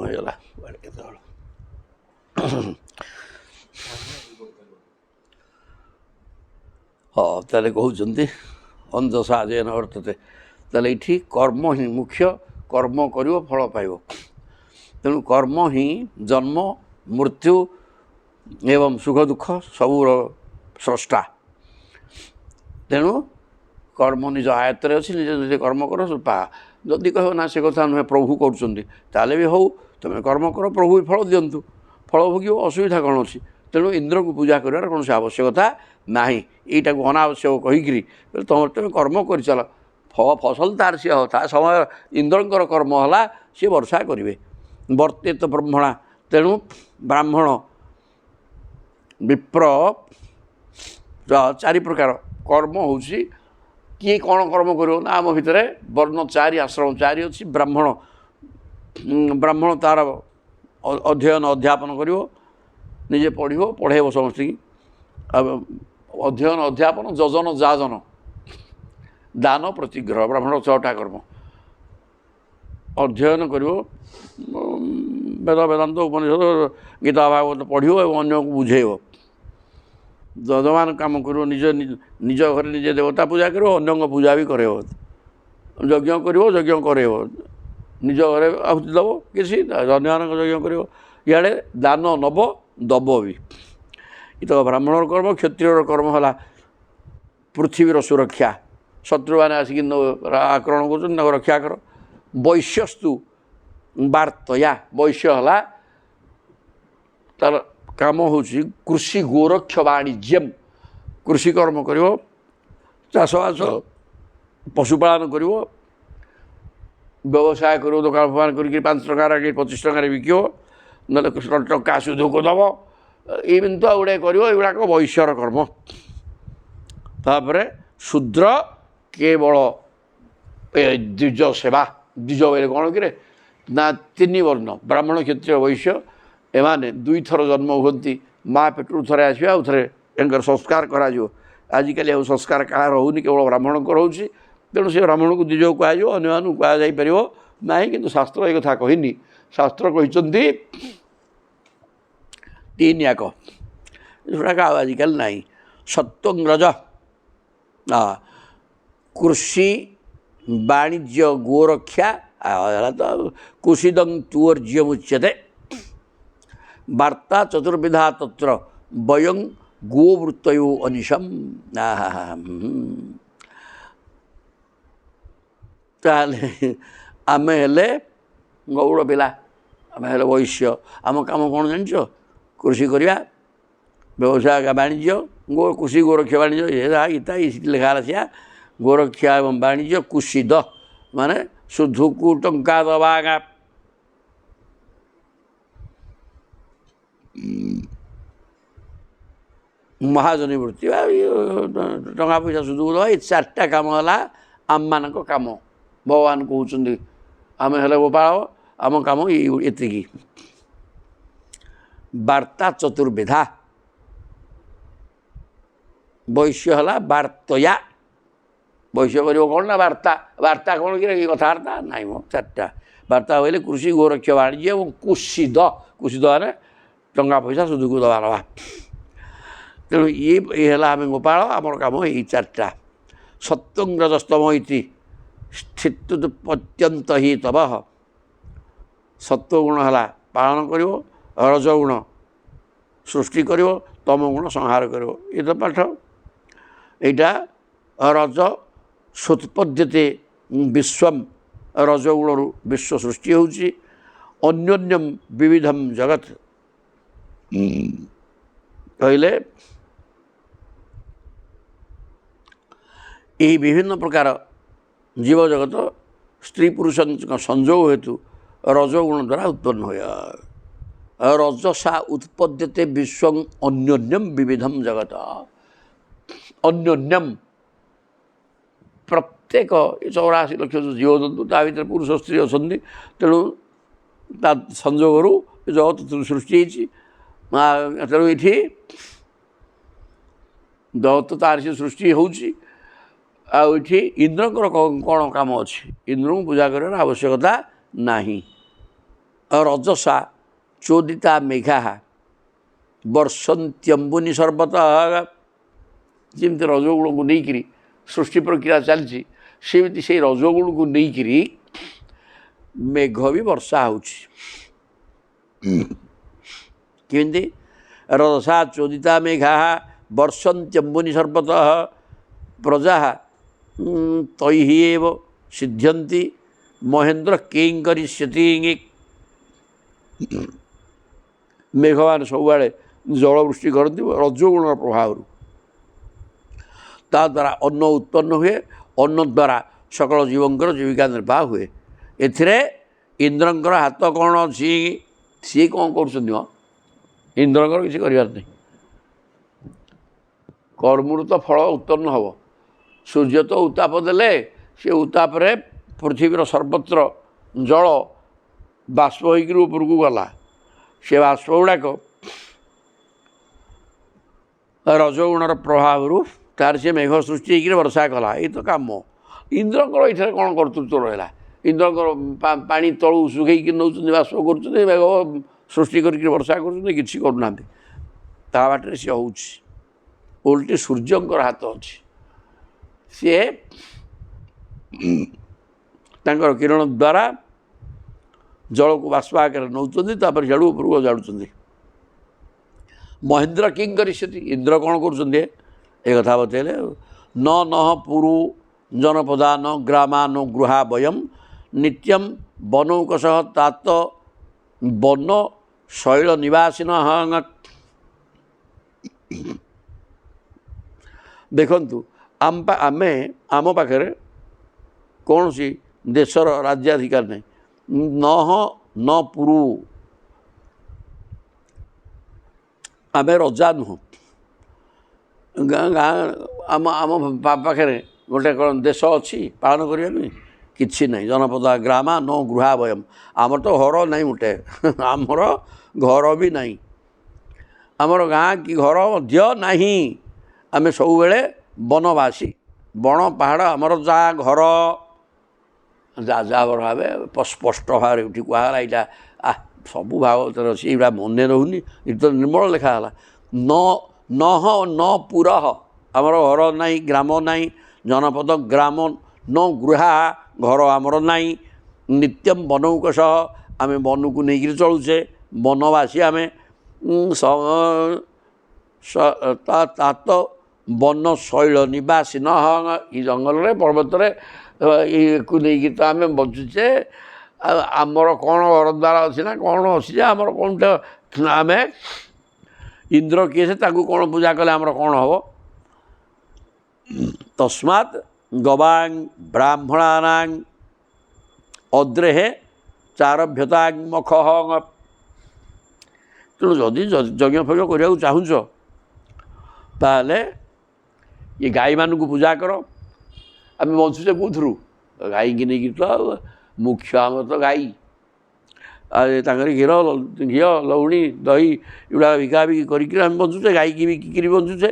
ହେଇଗଲା କେତେବେଳେ ହଁ ତାହେଲେ କହୁଛନ୍ତି ଅନ୍ଧସାହାଯ୍ୟ ଅର୍ଥତେ ତାହେଲେ ଏଇଠି କର୍ମ ହିଁ ମୁଖ୍ୟ କର୍ମ କରିବ ଫଳ ପାଇବ ତେଣୁ କର୍ମ ହିଁ ଜନ୍ମ ମୃତ୍ୟୁ ଏବଂ ସୁଖ ଦୁଃଖ ସବୁର ସ୍ରଷ୍ଟା ତେଣୁ କର୍ମ ନିଜ ଆୟତ୍ତରେ ଅଛି ନିଜ ନିଜେ କର୍ମ କର ପା ଯଦି କହିବ ନା ସେ କଥା ନୁହେଁ ପ୍ରଭୁ କରୁଛନ୍ତି ତାହେଲେ ବି ହଉ ତୁମେ କର୍ମ କର ପ୍ରଭୁ ବି ଫଳ ଦିଅନ୍ତୁ ଫଳ ଭୋଗିବ ଅସୁବିଧା କ'ଣ ଅଛି ତେଣୁ ଇନ୍ଦ୍ରକୁ ପୂଜା କରିବାର କୌଣସି ଆବଶ୍ୟକତା ନାହିଁ ଏଇଟାକୁ ଅନାବଶ୍ୟକ କହିକିରି ତୁମେ କର୍ମ କରିଚାଲ ଫସଲ ତାର ସିଏ ହଉ ତା ସମୟ ଇନ୍ଦ୍ରଙ୍କର କର୍ମ ହେଲା ସିଏ ବର୍ଷା କରିବେ ବର୍ତ୍ତେତ ବ୍ରହ୍ମଣା ତେଣୁ ବ୍ରାହ୍ମଣ ବିପ୍ର ଚାରି ପ୍ରକାର କର୍ମ ହେଉଛି କିଏ କ'ଣ କର୍ମ କରିବ ନା ଆମ ଭିତରେ ବର୍ଣ୍ଣ ଚାରି ଆଶ୍ରମ ଚାରି ଅଛି ବ୍ରାହ୍ମଣ ତା'ର ଅଧ୍ୟୟନ ଅଧ୍ୟାପନ କରିବ ନିଜେ ପଢ଼ିବ ପଢ଼େଇବ ସମସ୍ତଙ୍କୁ ଅଧ୍ୟୟନ ଅଧ୍ୟାପନ ଯଜନ ଯାଜନ ଦାନ ପ୍ରତିଗ୍ରହ ବ୍ରାହ୍ମଣ 6ଟା କର୍ମ ଅଧ୍ୟୟନ କରିବ ବେଦ ବେଦାନ୍ତ ଉପନିଷଦ ଗୀତା ଭାଗବତ ପଢ଼ିବ ଏବଂ ଅନ୍ୟକୁ ବୁଝେଇବ ଯଜମାନ କାମ କରିବ ନିଜ ଘରେ ନିଜେ ଦେବତା ପୂଜା କରିବ ଅନ୍ୟଙ୍କ ପୂଜା ବି କରେଇବ ଯଜ୍ଞ କରିବ ଯଜ୍ଞ କରେଇବ ନିଜ ଘରେ ଆହୁତି ଦେବ କିଛି ଅନ୍ୟମାନଙ୍କ ଯଜ୍ଞ କରିବ ଇଆଡ଼େ ଦାନ ନେବ ଦେବ ବି ଏ ତ ବ୍ରାହ୍ମଣର କର୍ମ କ୍ଷତ୍ରିୟର କର୍ମ ହେଲା ପୃଥିବୀର ସୁରକ୍ଷା ଶତ୍ରୁମାନେ ଆସିକି ଆକ୍ରମଣ କରୁଛନ୍ତି ତାଙ୍କୁ ରକ୍ଷା କର ବୈଶ୍ୟସ୍ତୁ ବାର୍ତ୍ତୟା ବୈଶ୍ୟ ହେଲା ତାର କାମ ହେଉଛି କୃଷି ଗୋରକ୍ଷ ବାଣିଜ୍ୟମ୍ କୃଷି କର୍ମ କରିବ ଚାଷବାସ ପଶୁପାଳନ କରିବ ବ୍ୟବସାୟ କରିବ ଦୋକାନ ଫୋକାନ କରିକି 5 ଟଙ୍କାରେ କି 25 ଟଙ୍କାରେ ବିକିବ ନହେଲେ ଟଙ୍କା ସୁଧକୁ ଦେବ ଏମିତି ଗୁଡ଼ାଏ କରିବ ଏଗୁଡ଼ାକ ବୈଶ୍ୟର କର୍ମ ତାପରେ ଶୂଦ୍ର କେବଳ ଦ୍ୱିଜ ସେବା ଦ୍ୱିଜ ବୋଇଲେ କ'ଣ କିରେ ନା 3 ବର୍ଣ୍ଣ ବ୍ରାହ୍ମଣ କ୍ଷତ୍ରିୟ ବୈଶ୍ୟ ଏମାନେ 2 ଥର ଜନ୍ମ ହୁଅନ୍ତି ମା ପେଟରୁ ଥରେ ଆସିବେ ଆଉ ଥରେ ତାଙ୍କର ସଂସ୍କାର କରାଯିବ ଆଜିକାଲି ଆଉ ସଂସ୍କାର କାହାର ହେଉନି କେବଳ ବ୍ରାହ୍ମଣଙ୍କର ହେଉଛି ତେଣୁ ସେ ବ୍ରାହ୍ମଣକୁ ଦ୍ୱିଜ କୁହାଯିବ ଅନ୍ୟମାନଙ୍କୁ କୁହାଯାଇପାରିବ ନାହିଁ କିନ୍ତୁ ଶାସ୍ତ୍ର ଏ କଥା କହିନି ଶାସ୍ତ୍ର କହିଛନ୍ତି 3 ଯାକ ସେଗୁଡ଼ାକ ଆଉ ଆଜିକାଲି ନାହିଁ ସତ୍ୱଙ୍ଗ୍ରଜ କୃଷି ବାଣିଜ୍ୟ ଗୋରକ୍ଷା ତ କୁଶିଦଂ ତୁର୍ଯ୍ୟ ମୁଚ୍ୟତେ ବାର୍ତ୍ତା ଚତୁର୍ବିଧା ତତ୍ର ବୟଂ ଗୋବୃତ୍ତୟୋ ଅନିଶମ୍ ତାହେଲେ ଆମେ ହେଲେ ଗୌଡ଼ ପିଲା ଆମେ ହେଲେ ବୈଶ୍ୟ ଆମ କାମ କ'ଣ ଜାଣିଛ କୃଷି କରିବା ବ୍ୟବସାୟ ବାଣିଜ୍ୟ କୃଷି ଗୋରକ୍ଷା ବାଣିଜ୍ୟ ଗୀତା ଲେଖା ହେଲା ସିଆ ଗୋରକ୍ଷା ଏବଂ ବାଣିଜ୍ୟ କୁଶିଦ ମାନେ ସୁଧକୁ ଟଙ୍କା ଦେବା ମହାଜନୀ ବୃତ୍ତି ବା ଟଙ୍କା ପଇସା ସୁଧକୁ ଦେବା ଏ 4ଟା କାମ ହେଲା ଆମମାନଙ୍କ କାମ ଭଗବାନ କହୁଛନ୍ତି ଆମେ ହେଲେ ଗୋପାଳ ଆମ କାମ ଏତିକି ବାର୍ତ୍ତା ଚତୁର୍ବିଧା ବୈଶ୍ୟ ହେଲା ବାର୍ତ୍ତୟା ବୈଶ୍ୟ କରିବ କ'ଣ ନା ବାର୍ତ୍ତା ବାର୍ତ୍ତା କ'ଣ କି କଥାବାର୍ତ୍ତା ନାହିଁ ମ 4ଟା ବାର୍ତ୍ତା ବୋଇଲେ କୃଷି ଗୋରକ୍ଷ ବାଣିଜ୍ୟ ଏବଂ କୁଶିଦ ମାନେ ଟଙ୍କା ପଇସା ସୁଧକୁ ଦେବା ନେବା ତେଣୁ ଇଏ ହେଲା ଆମେ ଗୋପାଳ ଆମର କାମ ଏଇ 4ଟା ସତ୍ୱଙ୍ଗ୍ରଜସ୍ତମ ଇତି ସ୍ଥିତ୍ୟୁତ୍ପତ୍ୟନ୍ତ ହି ତବ ସତ୍ୱଗୁଣ ହେଲା ପାଳନ କରିବ ରଜଗୁଣ ସୃଷ୍ଟି କରିବ ତମ ଗୁଣ ସଂହାର କରିବ ଏ ତ ପାଠ ଏଇଟା ରଜ ସୁତ୍ପଦ୍ୟତେ ବିଶ୍ୱମ୍ ରଜଗୁଣରୁ ବିଶ୍ୱ ସୃଷ୍ଟି ହେଉଛି ଅନ୍ୟନ୍ୟମ୍ ବିବିଧମ୍ ଜଗତ୍ କହିଲେ ଏହି ବିଭିନ୍ନ ପ୍ରକାର ଜୀବଜଗତ ସ୍ତ୍ରୀ ପୁରୁଷଙ୍କ ସଂଯୋଗ ହେତୁ ରଜଗୁଣ ଦ୍ୱାରା ଉତ୍ପନ୍ନ ହୁଏ ରଜସା ଉତ୍ପଦ୍ୟତେ ବିଶ୍ୱଂ ଅନ୍ୟନ୍ୟମ୍ ବିବିଧମ୍ ଜଗତ ଅନ୍ୟନ୍ୟମ୍ ପ୍ରତ୍ୟେକ 84 ଲକ୍ଷ ଜୀବଜନ୍ତୁ ତା ଭିତରେ ପୁରୁଷ ସ୍ତ୍ରୀ ଅଛନ୍ତି ତେଣୁ ତା ସଂଯୋଗରୁ ଜଗତ ସୃଷ୍ଟି ହେଇଛି ତେଣୁ ଏଠି ଜଗତ ତାର ସେ ସୃଷ୍ଟି ହେଉଛି ଆଉ ଏଠି ଇନ୍ଦ୍ରଙ୍କର କ'ଣ କାମ ଅଛି? ଇନ୍ଦ୍ରଙ୍କୁ ପୂଜା କରିବାର ଆବଶ୍ୟକତା ନାହିଁ। ରଜସା ଚୋଦିତା ମେଘା ବର୍ଷନ୍ତ୍ୟମ୍ବୁନି ସର୍ବତଃ, ଯେମିତି ରଜଗୁଣକୁ ନେଇକରି ସୃଷ୍ଟି ପ୍ରକ୍ରିୟା ଚାଲିଛି, ସେମିତି ସେଇ ରଜଗୁଣକୁ ନେଇକରି ମେଘ ବି ବର୍ଷା ହେଉଛି। କେମିତି? ରଜସା ଚୋଦିତା ମେଘା ବର୍ଷନ୍ତ୍ୟମ୍ବୁନି ସର୍ବତଃ ପ୍ରଜା ତୈହି ଏବ ସିଦ୍ଧ୍ୟନ୍ତି ମହେନ୍ଦ୍ର କିଂ କରିଷ୍ୟତି। ମେଘମାନେ ସବୁବେଳେ ଜଳବୃଷ୍ଟି କରନ୍ତି ରଜଗୁଣର ପ୍ରଭାବରୁ। ତାଦ୍ୱାରା ଅନ୍ନ ଉତ୍ପନ୍ନ ହୁଏ, ଅନ୍ନ ଦ୍ୱାରା ସକଳ ଜୀବଙ୍କର ଜୀବିକା ନିର୍ବାହ ହୁଏ। ଏଥିରେ ଇନ୍ଦ୍ରଙ୍କର ହାତ କ'ଣ ଅଛି? ସିଏ କ'ଣ କରୁଛନ୍ତି? ଇନ୍ଦ୍ରଙ୍କର କିଛି କରିବାର ନାହିଁ। କର୍ମରୁ ତ ଫଳ ଉତ୍ପନ୍ନ ହେବ। ସୂର୍ଯ୍ୟ ତ ଉତ୍ତାପ ଦେଲେ, ସେ ଉତ୍ତାପରେ ପୃଥିବୀର ସର୍ବତ୍ର ଜଳ ବାଷ୍ପ ହୋଇକରି ଉପରକୁ ଗଲା। ସେ ବାଷ୍ପ ଗୁଡ଼ାକ ରଜଗୁଣର ପ୍ରଭାବରୁ ତାର ସେ ମେଘ ସୃଷ୍ଟି ହେଇକରି ବର୍ଷା କଲା। ଏଇ ତ କାମ। ଇନ୍ଦ୍ରଙ୍କର ଏଠାରେ କ'ଣ କର୍ତ୍ତୃତ୍ୱ ରହିଲା? ଇନ୍ଦ୍ରଙ୍କର ପାଣି ତଳୁ ଶୁଖେଇକି ନେଉଛନ୍ତି, ବାଷ୍ପ କରୁଛନ୍ତି, ମେଘ ସୃଷ୍ଟି କରିକି ବର୍ଷା କରୁଛନ୍ତି, କିଛି କରୁନାହାନ୍ତି। ତା ବାଟରେ ସିଏ ହେଉଛି। ଓଲଟି ସୂର୍ଯ୍ୟଙ୍କର ହାତ ଅଛି। ସିଏ ତାଙ୍କର କିରଣ ଦ୍ୱାରା ଜଳକୁ ବାଷ୍ପ ଆକାରରେ ନେଉଛନ୍ତି, ତାପରେ ଜଳ ଉପରକୁ ଜାଣୁଛନ୍ତି। ମହେନ୍ଦ୍ର କିଂ କରିଷ୍ୟତି, ଇନ୍ଦ୍ର କ'ଣ କରୁଛନ୍ତି? ଏ କଥା ବତେଇଲେ। ନ ନଃ ପୁରୁ ଜନପଦାନ ଗ୍ରାମାନ ଗୃହା ବୟମ୍ ନିତ୍ୟମ୍ ବନୌକଶଃ ତାତ ବନ ଶୈଳ ନିବାସିନ। ଦେଖନ୍ତୁ, ଆମେ ଆମ ପାଖରେ କୌଣସି ଦେଶର ରାଜ୍ୟାଧିକାର ନାହିଁ। ନଃ ନ ପୁରୁ, ଆମେ ରଜା ନୁହଁ। ଗାଁ ଆମ ପାଖରେ ଗୋଟେ କ'ଣ ଦେଶ ଅଛି ପାଳନ କରିବା ପାଇଁ? କିଛି ନାହିଁ। ଜନପଦ ଗ୍ରାମା ନ ଗୃହା ବୟମ୍, ଆମର ତ ଘର ନାହିଁ ମୋଟେ। ଆମର ଘର ବି ନାହିଁ। ଆମର ଗାଁ କି ଘର ମଧ୍ୟ ନାହିଁ। ଆମେ ସବୁବେଳେ ବନବାସୀ। ବଣ ପାହାଡ଼ ଆମର ଯାହା ଘର। ଯାଯାବର ଭାବେ ସ୍ପଷ୍ଟ ଭାବରେ ଏଠି କୁହାଗଲା। ଏଇଟା ସବୁ ଭାଗବତରେ ଅଛି, ଏଇଟା ମନେ ରହୁନି। ଏଠି ତ ନିର୍ମଳ ଲେଖା ହେଲା। ନଃ ନ ପୁରଃ, ଆମର ଘର ନାହିଁ, ଗ୍ରାମ ନାହିଁ। ଜନପଦ ଗ୍ରାମ ନ ଗୃହା, ଘର ଆମର ନାହିଁ। ନିତ୍ୟମ୍ ବନୌକଶଃ, ଆମେ ବନକୁ ନେଇକରି ଚଳୁଛେ, ବନବାସୀ ଆମେ। ତାତ ବନ ଶୈଳ ନିବାସିନ, ଏ ଜଙ୍ଗଲରେ ପର୍ବତରେ ଏକୁ ନେଇକି ତ ଆମେ ବଞ୍ଚୁଛେ। ଆଉ ଆମର କ'ଣ ଘର ଦ୍ୱାର ଅଛି ନା କ'ଣ ଅଛି ଯେ ଆମର କ'ଣଟା? ଆମେ ଇନ୍ଦ୍ର କିଏ? ସେ ତାଙ୍କୁ କ'ଣ ପୂଜା କଲେ ଆମର କ'ଣ ହେବ? ତସ୍ମାତ୍ ଗବାଂ ବ୍ରାହ୍ମଣାନାଂ ଅଦ୍ରେହେ ଚାରଭ୍ୟତାଂ ମଖଃ। ତେଣୁ ଯଦି ଯଜ୍ଞ ଫଜ୍ଞ କରିବାକୁ ଚାହୁଁଛ, ତାହେଲେ ଏ ଗାଈମାନଙ୍କୁ ପୂଜା କର। ଆମେ ବଞ୍ଚୁଛେ କେଉଁଥିରୁ? ଗାଈକି ନେଇକି ତ ମୁଖ୍ୟ ଆମର ତ ଗାଈ। ଆଉ ତାଙ୍କର ଘିଅ ଲହୁଣୀ ଦହି ଏଗୁଡ଼ା ବିକାବିକି କରିକି ଆମେ ବଞ୍ଚୁଛେ, ଗାଈକି ବିକିକିରି ବଞ୍ଚୁଛେ।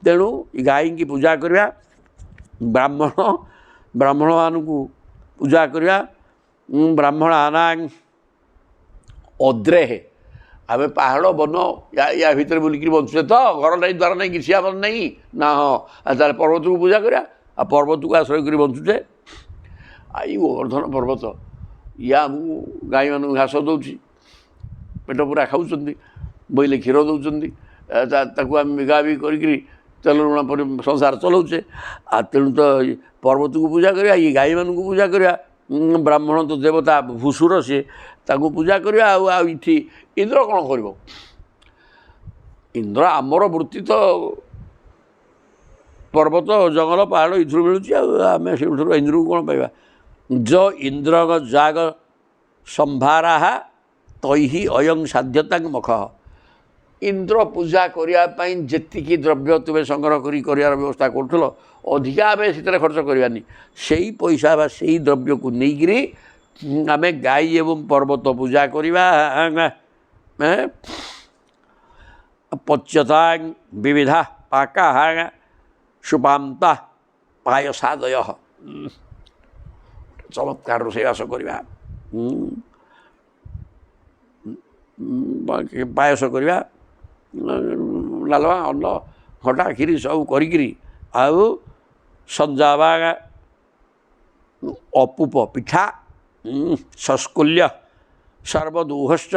ତେଣୁ ଗାଈକି ପୂଜା କରିବା, ବ୍ରାହ୍ମଣମାନଙ୍କୁ ପୂଜା କରିବା। ବ୍ରାହ୍ମଣ ଆନାଂ ଅଦ୍ରେହେ, ଆମେ ପାହାଡ଼ ବନ ୟା ଭିତରେ ବୁଲିକିରି ବଞ୍ଚୁଛେ ତ? ଘର ନାହିଁ, ଦ୍ୱାର ନାହିଁ, କିଛି ଆମର ନାହିଁ ନା? ହଁ, ତାହେଲେ ପର୍ବତକୁ ପୂଜା କରିବା। ଆଉ ପର୍ବତକୁ ଆଶ୍ରୟ କରି ବଞ୍ଚୁଛେ। ଏଇ ଗୋବର୍ଦ୍ଧନ ପର୍ବତ, ଇଏ ଆମକୁ ଗାଈମାନଙ୍କୁ ଘାସ ଦେଉଛି, ପେଟ ପୁରା ଖାଉଛନ୍ତି, ବୋଇଲେ କ୍ଷୀର ଦେଉଛନ୍ତି। ତାକୁ ଆମେ ବିକାବିକି କରିକିରି ତେଲ ଲୁଣ ପରି ସଂସାର ଚଲାଉଛେ। ଆଉ ତେଣୁ ତ ପର୍ବତକୁ ପୂଜା କରିବା, ଇଏ ଗାଈମାନଙ୍କୁ ପୂଜା କରିବା। ବ୍ରାହ୍ମଣ ତ ଦେବତା ଭୂଷୁର, ସିଏ ତାଙ୍କୁ ପୂଜା କରିବା। ଆଉ ଏଠି ଇନ୍ଦ୍ର କ'ଣ କରିବ? ଇନ୍ଦ୍ର ଆମର ବୃତ୍ତି ତ ପର୍ବତ ଜଙ୍ଗଲ ପାହାଡ଼ ଏଥିରୁ ମିଳୁଛି। ଆଉ ଆମେ ସେଠୁ ଇନ୍ଦ୍ରକୁ କ'ଣ ପାଇବା? ଇନ୍ଦ୍ରଗ ଜାଗ ସମ୍ଭାରାହା ତୈହି ଅୟଂ ସାଧ୍ୟତାଂ ମଖଃ। ଇନ୍ଦ୍ର ପୂଜା କରିବା ପାଇଁ ଯେତିକି ଦ୍ରବ୍ୟ ତୁମେ ସଂଗ୍ରହ କରିବାର ବ୍ୟବସ୍ଥା କରୁଥିଲ, ଅଧିକା ଆମେ ସେଥିରେ ଖର୍ଚ୍ଚ କରିବାନି। ସେଇ ପଇସା ବା ସେଇ ଦ୍ରବ୍ୟକୁ ନେଇକରି ଆମେ ଗାଈ ଏବଂ ପର୍ବତ ପୂଜା କରିବା। ପଚ୍ୟତାଂ ବିବିଧା ପାକା ସୁପାନ୍ତା ପାୟସାଦୟ ଚମତ୍କାର ରୋଷେଇବାସ କରିବା ପାୟସ କରିବା ଡାଲମା ଅନ୍ନ ଖଟା କ୍ଷୀରି ସବୁ କରିକିରି ଆଉ ସଞ୍ଜାବା ଅପୁପ ପିଠା ଶସ୍କୁଲ୍ୟ ସର୍ବଦୁହଶ୍ଚ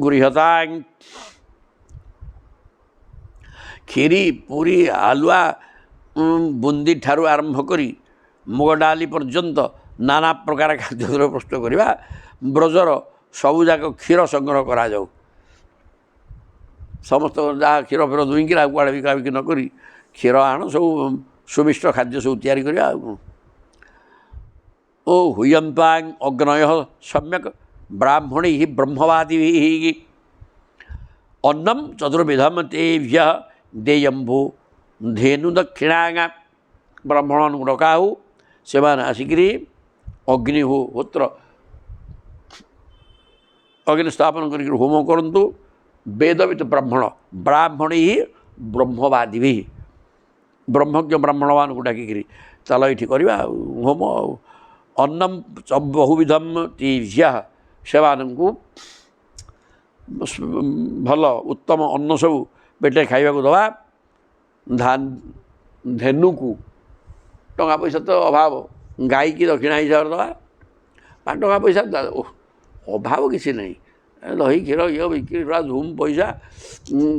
ଗୃହତା କ୍ଷୀରି ପୁରୀ ହାଲୁଆ ବୁନ୍ଦି ଠାରୁ ଆରମ୍ଭ କରି ମୁଗ ଡାଲି ପର୍ଯ୍ୟନ୍ତ ନାନା ପ୍ରକାର ଖାଦ୍ୟଦ୍ରବ୍ୟ ପ୍ରସ୍ତୁତ କରିବା ବ୍ରଜର ସବୁଯାକ କ୍ଷୀର ସଂଗ୍ରହ କରାଯାଉ ସମସ୍ତ ଯାହା କ୍ଷୀର ଫିର ଦୁଇଁକିରି ଆଉ କୁଆଡ଼େ ବିକାବିକି ନ କରି କ୍ଷୀର ଆଣ ସବୁ ସୁମିଷ୍ଟ ଖାଦ୍ୟ ସବୁ ତିଆରି କରିବା ଆଉ କ'ଣ ଓ ହୁୟନ୍ତାଂ ଅଗ୍ନୟ ସମ୍ୟକ୍ ବ୍ରାହ୍ମଣୀ ବ୍ରହ୍ମବାଦୀ ଅନ୍ନମ୍ ଚତୁର୍ବିଧମ୍ ତେଭ୍ୟ ଦେୟମ୍ଭୁ ଧେନୁ ଦକ୍ଷିଣାଙ୍ଗା ବ୍ରାହ୍ମଣଙ୍କୁ ଡକା ହଉ ସେମାନେ ଆସିକିରି ଅଗ୍ନିହୋତ୍ର ଅଗ୍ନି ସ୍ଥାପନ କରିକି ହୋମ କରନ୍ତୁ ବେଦବିତ ବ୍ରାହ୍ମଣୀ ବ୍ରହ୍ମବାଦୀ ବି ବ୍ରହ୍ମଜ୍ଞ ବ୍ରାହ୍ମଣମାନଙ୍କୁ ଡାକିକିରି ଚାଲ ଏଇଠି କରିବା ଆଉ ହୋମ ଆଉ ଅନ୍ନମ୍ ବହୁବିଧମ୍ ତେଭ୍ୟ ସେମାନଙ୍କୁ ଭଲ ଉତ୍ତମ ଅନ୍ନ ସବୁ ପେଟେ ଖାଇବାକୁ ଦେବା ଧେନୁକୁ ଟଙ୍କା ପଇସା ତ ଅଭାବ ଗାଈକି ଦକ୍ଷିଣା ହିସାବରେ ଦେବା 5 ଟଙ୍କା ପଇସା ଅଭାବ କିଛି ନାହିଁ ଦହି କ୍ଷୀର ଇଏ ବିକ୍ରି ପୁରା ଧୁମ୍ ପଇସା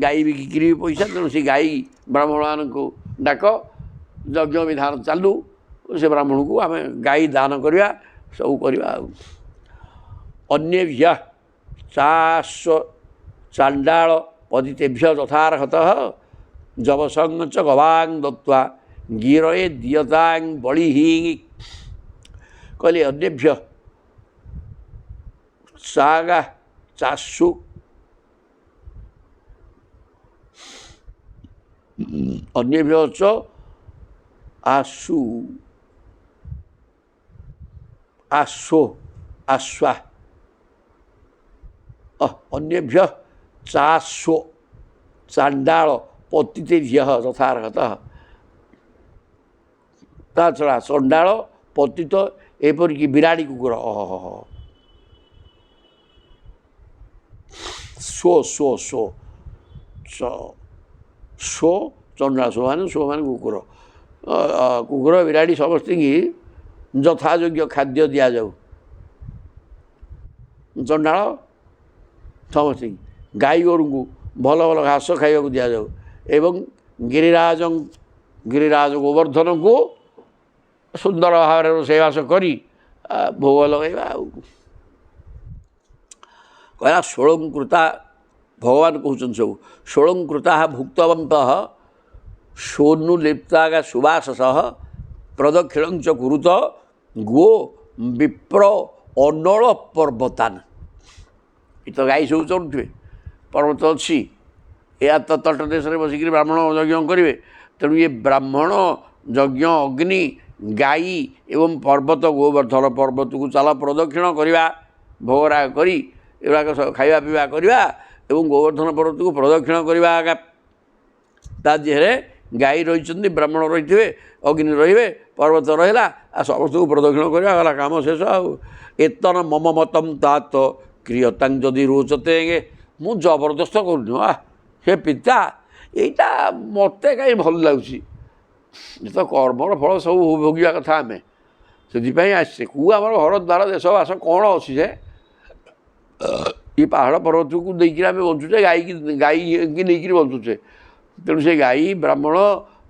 ଗାଈ ବିକ୍ରି ପଇସା ତେଣୁ ସେ ଗାଈ ବ୍ରାହ୍ମଣମାନଙ୍କୁ ଡାକ ଯଜ୍ଞ ବିଧାନ ଚାଲୁ ସେ ବ୍ରାହ୍ମଣକୁ ଆମେ ଗାଈ ଦାନ କରିବା ସବୁ କରିବା ଆଉ ଅନ୍ୟଭ୍ୟ ଚାଣ୍ଡାଳ ପଦିତେଭ୍ୟ ଯଥାର୍ହତଃ ଯବସଙ୍ଗଚ ଗବାଂ ଦତ୍ତ୍ୱା ଗିରଏ ଦିୟତାଂ ବଳିହି କହିଲେ ଅନ୍ୟଭ୍ୟ ସାଗା ଚାଷୁ ଅନ୍ୟଭ୍ୟ ଚ ଆଶୁ ଆଶୋ ଆଶ୍ୱା ଅନ୍ୟଭ୍ୟ ଚାଷୋ ଚାଣ୍ଡାଳ ପତିତେଭ୍ୟ ଯଥାର୍ହତଃ ତା ଛଡ଼ା ଚଣ୍ଡାଳ ପତିତ ଏପରିକି ବିରାଡ଼ି କୁକୁର ଚଣ୍ଡାଳ ମାନେ କୁକୁର କୁକୁର ବିରାଡ଼ି ସମସ୍ତଙ୍କୁ ଯଥାଯୋଗ୍ୟ ଖାଦ୍ୟ ଦିଆଯାଉ ଚଣ୍ଡାଳ ସମସ୍ତଙ୍କୁ ଗାଈ ଗୋରୁଙ୍କୁ ଭଲ ଭଲ ଘାସ ଖାଇବାକୁ ଦିଆଯାଉ ଏବଂ ଗିରିରାଜ ଗୋବର୍ଦ୍ଧନକୁ ସୁନ୍ଦର ଭାବରେ ରୋଷେଇବାସ କରି ଭୋଗ ଲଗାଇବା ଆଉ କହିଲା ଷୋଳଙ୍କୃତା ଭଗବାନ କହୁଛନ୍ତି ସବୁ ଷୋଳଙ୍କୃତା ଭୁକ୍ତବନ୍ତ ସୋନୁ ଲିପ୍ତାଗା ସୁବାସସ ପ୍ରଦକ୍ଷିଣଞ୍ଚ କୁରୁତ ଗୋ ବିପ୍ର ଅନଳ ପର୍ବତାନ ଏ ତ ଗାଈ ସବୁ ଚଢ଼ୁଥିବେ ପର୍ବତ ଅଛି ଏହା ତ ତଟ ଦେଶରେ ବସିକିରି ବ୍ରାହ୍ମଣ ଯଜ୍ଞ କରିବେ ତେଣୁ ଇଏ ବ୍ରାହ୍ମଣ ଯଜ୍ଞ ଅଗ୍ନି ଗାଈ ଏବଂ ପର୍ବତ ଗୋବର୍ଦ୍ଧନ ପର୍ବତକୁ ଚାଲ ପ୍ରଦକ୍ଷିଣ କରିବା ଭୋଗରାଗ କରି ଏଗୁଡ଼ାକ ଖାଇବା ପିଇବା କରିବା ଏବଂ ଗୋବର୍ଦ୍ଧନ ପର୍ବତକୁ ପ୍ରଦକ୍ଷିଣ କରିବା ତା ଦେହରେ ଗାଈ ରହିଛନ୍ତି ବ୍ରାହ୍ମଣ ରହିଥିବେ ଅଗ୍ନି ରହିବେ ପର୍ବତ ରହିଲା ଆଉ ସମସ୍ତଙ୍କୁ ପ୍ରଦକ୍ଷିଣ କରିବା ଗଲା କାମ ଶେଷ ଆଉ ଏତନ ମମ ମତମ ତାତ କ୍ରିୟତାଂ ଯଦି ରୋଚତେ ମୁଁ ଜବରଦସ୍ତ କରୁନି ସେ ପିତା ଏଇଟା ମୋତେ କାହିଁ ଭଲ ଲାଗୁଛି ଏ ତ କର୍ମର ଫଳ ସବୁ ଭୋଗିବା କଥା ଆମେ ସେଥିପାଇଁ ଆସିଛେ କେଉଁ ଆମର ଘର ଦ୍ୱାର ଦେଶବାସ କ'ଣ ଅଛି ଯେ ଏ ପାହାଡ଼ ପର୍ବତକୁ ଦେଇକିରି ଆମେ ବଞ୍ଚୁଛେ ଗାଈକି ନେଇକିରି ବଞ୍ଚୁଛେ ତେଣୁ ସେ ଗାଈ ବ୍ରାହ୍ମଣ